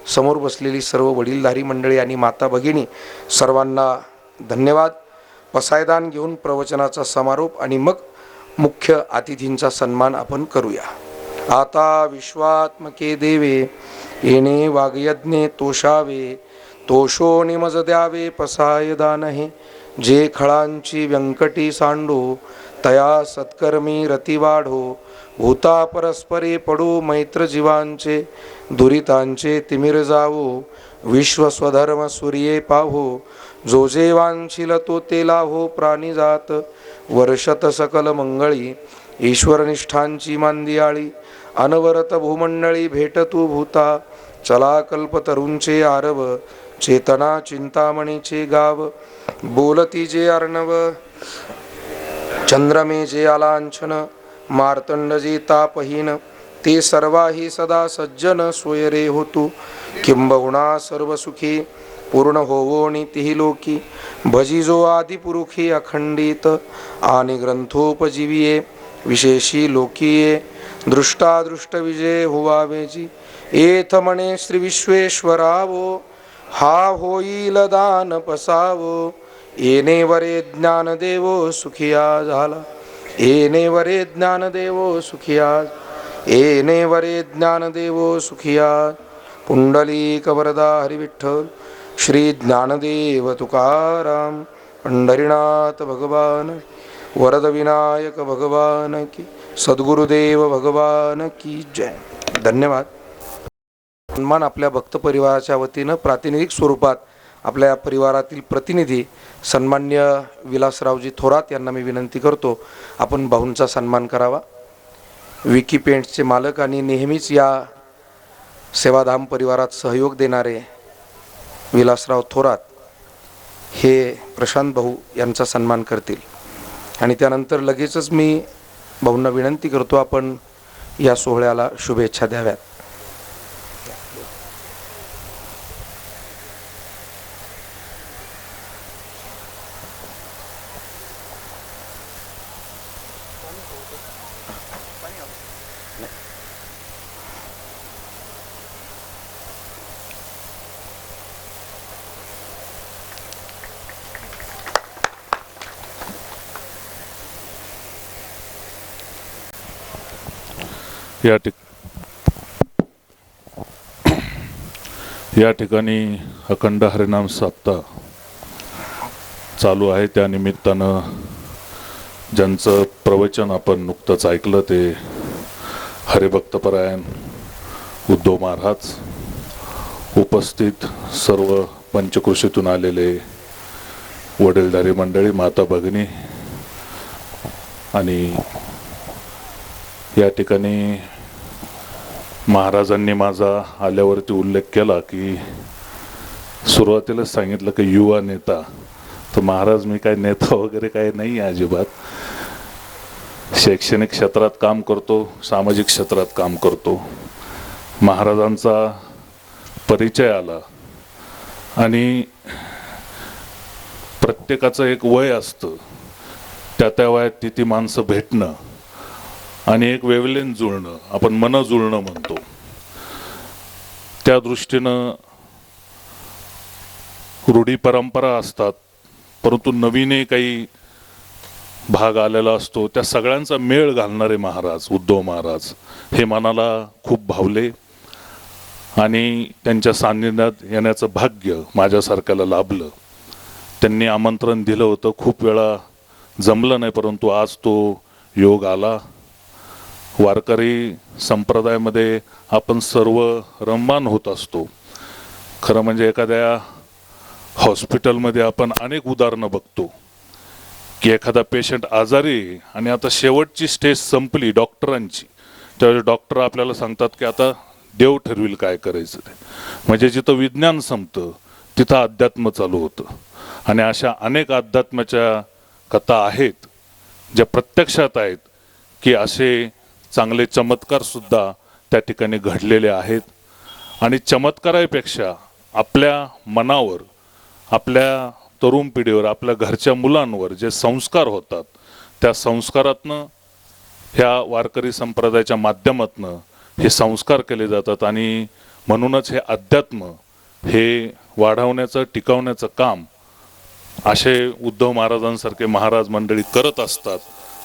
समोर बसलेली सर्व वडीलधारी मंडळी आणि माता भगिनी, सर्वांना धन्यवाद. पसायदान घेऊन प्रवचनाचा समारोप आणि मग मुख्य अतिथींचा सन्मान आपण करूया. आता विश्वात्मके देवे येणे वागयज्ञे तोषावे, तोषो निमज द्यावे पसाय दानहे. जे खळांची व्यंकटी सांडो तया सत्कर्मी रती वाढो. भूता परस्परे पडो मैत्र जीवांचे, दुरितांचे तिमिर जावो. विश्व स्वधर्म सूर्ये पाहो, जो जे वांछिल तो ते लाभो. प्राणी जात वर्षत सकल मंगळी, ईश्वर निष्ठांची मांदियाळी. अनवरत भूमंडळी भेटतू भूता, चला कल्पतरूंचे आरव. चेतना चिंतामणीचे गाव, बोलती जे अर्णव. चंद्रमे जे आलांछन, मार्तंड जे तापहीन. ते सर्वाही सदा सज्जन सोयरे होतू. किंबहुना सर्व सुखी पूर्ण होवो नीतिही लोकी. भजिजो आदिपुरुषी अखंडित, आणि ग्रंथोपजीविये विशेषी लोकीये. दृष्टादृष्ट विजय हुवावेजी, एथ म्हणे श्री विश्वेश्वरावो. हा होईल दान पसावो, येणे वरे ज्ञान देवो सुखिया झाला. येणे वरे ज्ञान देवो सुखिया, येणे वरे ज्ञान देवो सुखिया. पुंडलिक वरदा हरिविठ्ठल, श्री ज्ञानदेव तुकाराम. पंढरीनाथ भगवान, वरद विनायक भगवान की, सद्गुरुदेव भगवान की जय. धन्यवाद. सन्मान आपल्या भक्त परिवाराच्या वतीनं प्रातिनिधिक स्वरूपात आपल्या परिवारातील प्रतिनिधी सन्मान्य विलासरावजी थोरात यांना मी विनंती करतो, आपण भाऊंचा सन्मान करावा. विकी पेंट्सचे मालक आणि नेहमीच या सेवाधाम परिवारात सहयोग देणारे विलासराव थोरात हे प्रशांत भाऊ यांचा सन्मान करतील. आणि त्यानंतर लगेचच मी भाऊंना विनंती करतो, आपण या सोहळ्याला शुभेच्छा द्याव्यात. या ठिकाणी अखंड हरिनाम सप्ताह चालू आहे. त्या निमित्तानं ज्यांचं प्रवचन आपण नुकतंच ऐकलं ते हरिभक्तपरायण उद्धव महाराज, उपस्थित सर्व पंचकृषीतून आलेले वडीलधारी मंडळी, माता भगिनी. आणि या ठिकाणी महाराजांनी माझा आल्यावरती उल्लेख केला की सुरुवातीलाच सांगितलं की युवा नेता. तर महाराज मी काय नेता वगैरे काही नाही आहे अजिबात. शैक्षणिक क्षेत्रात काम करतो, सामाजिक क्षेत्रात काम करतो. महाराजांचा परिचय आला आणि प्रत्येकाचं एक वय असतं, त्या वयात ती माणसं भेटणं आणि एक वेवलेन जुळणं, आपण मन जुळणं म्हणतो. त्या दृष्टीनं रूढी परंपरा असतात, परंतु नवीन काही भाग आलेला असतो. त्या सगळ्यांचा मेळ घालणारे महाराज उद्धव महाराज हे मनाला खूप भावले आणि त्यांच्या सान्निध्यात येण्याचं भाग्य माझ्यासारख्याला लाभलं. त्यांनी आमंत्रण दिलं होतं, खूप वेळा जमलं नाही, परंतु आज तो योग आला. वारकरी संप्रदायामध्ये आपण सर्व रममाण होत असतो. खरं म्हणजे एखाद्या हॉस्पिटलमध्ये आपण अनेक उदाहरणं बघतो की एखादा पेशंट आजारी आणि आता शेवटची स्टेज संपली डॉक्टरांची, त्यावेळेस डॉक्टर आपल्याला सांगतात की आता देव ठरविल काय करायचं ते. म्हणजे जिथं विज्ञान संपतं तिथं अध्यात्म चालू होतं. आणि अशा अनेक अध्यात्माच्या कथा आहेत ज्या प्रत्यक्षात आहेत की असे चांगले चमत्कार सुद्धा त्या ठिकाणी घडलेले आहेत. आणि चमत्कारापेक्षा आपल्या मनावर, आपल्या तरुण पिढीवर, आपल्या घरच्या मुलांवर जे संस्कार होतात त्या संस्कारातनं ह्या वारकरी संप्रदायाच्या माध्यमातनं हे संस्कार केले जातात. आणि म्हणूनच हे अध्यात्म हे वाढवण्याचं, टिकवण्याचं काम असे उद्धव महाराजांसारखे महाराज मंडळी करत असतात.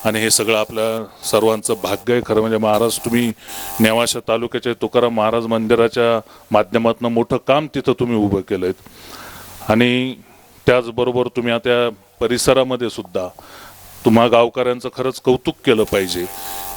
आणि हे सगळं आपल्या सर्वांचं भाग्य आहे. खरं म्हणजे महाराज, तुम्ही नेवाशा तालुक्याच्या तुकाराम महाराज मंदिराच्या माध्यमातून मोठं काम तिथं तुम्ही उभं केलं आहे. आणि त्याचबरोबर तुम्ही आता परिसरामध्ये सुद्धा तुम्हा गावकऱ्यांचं खरंच कौतुक केलं पाहिजे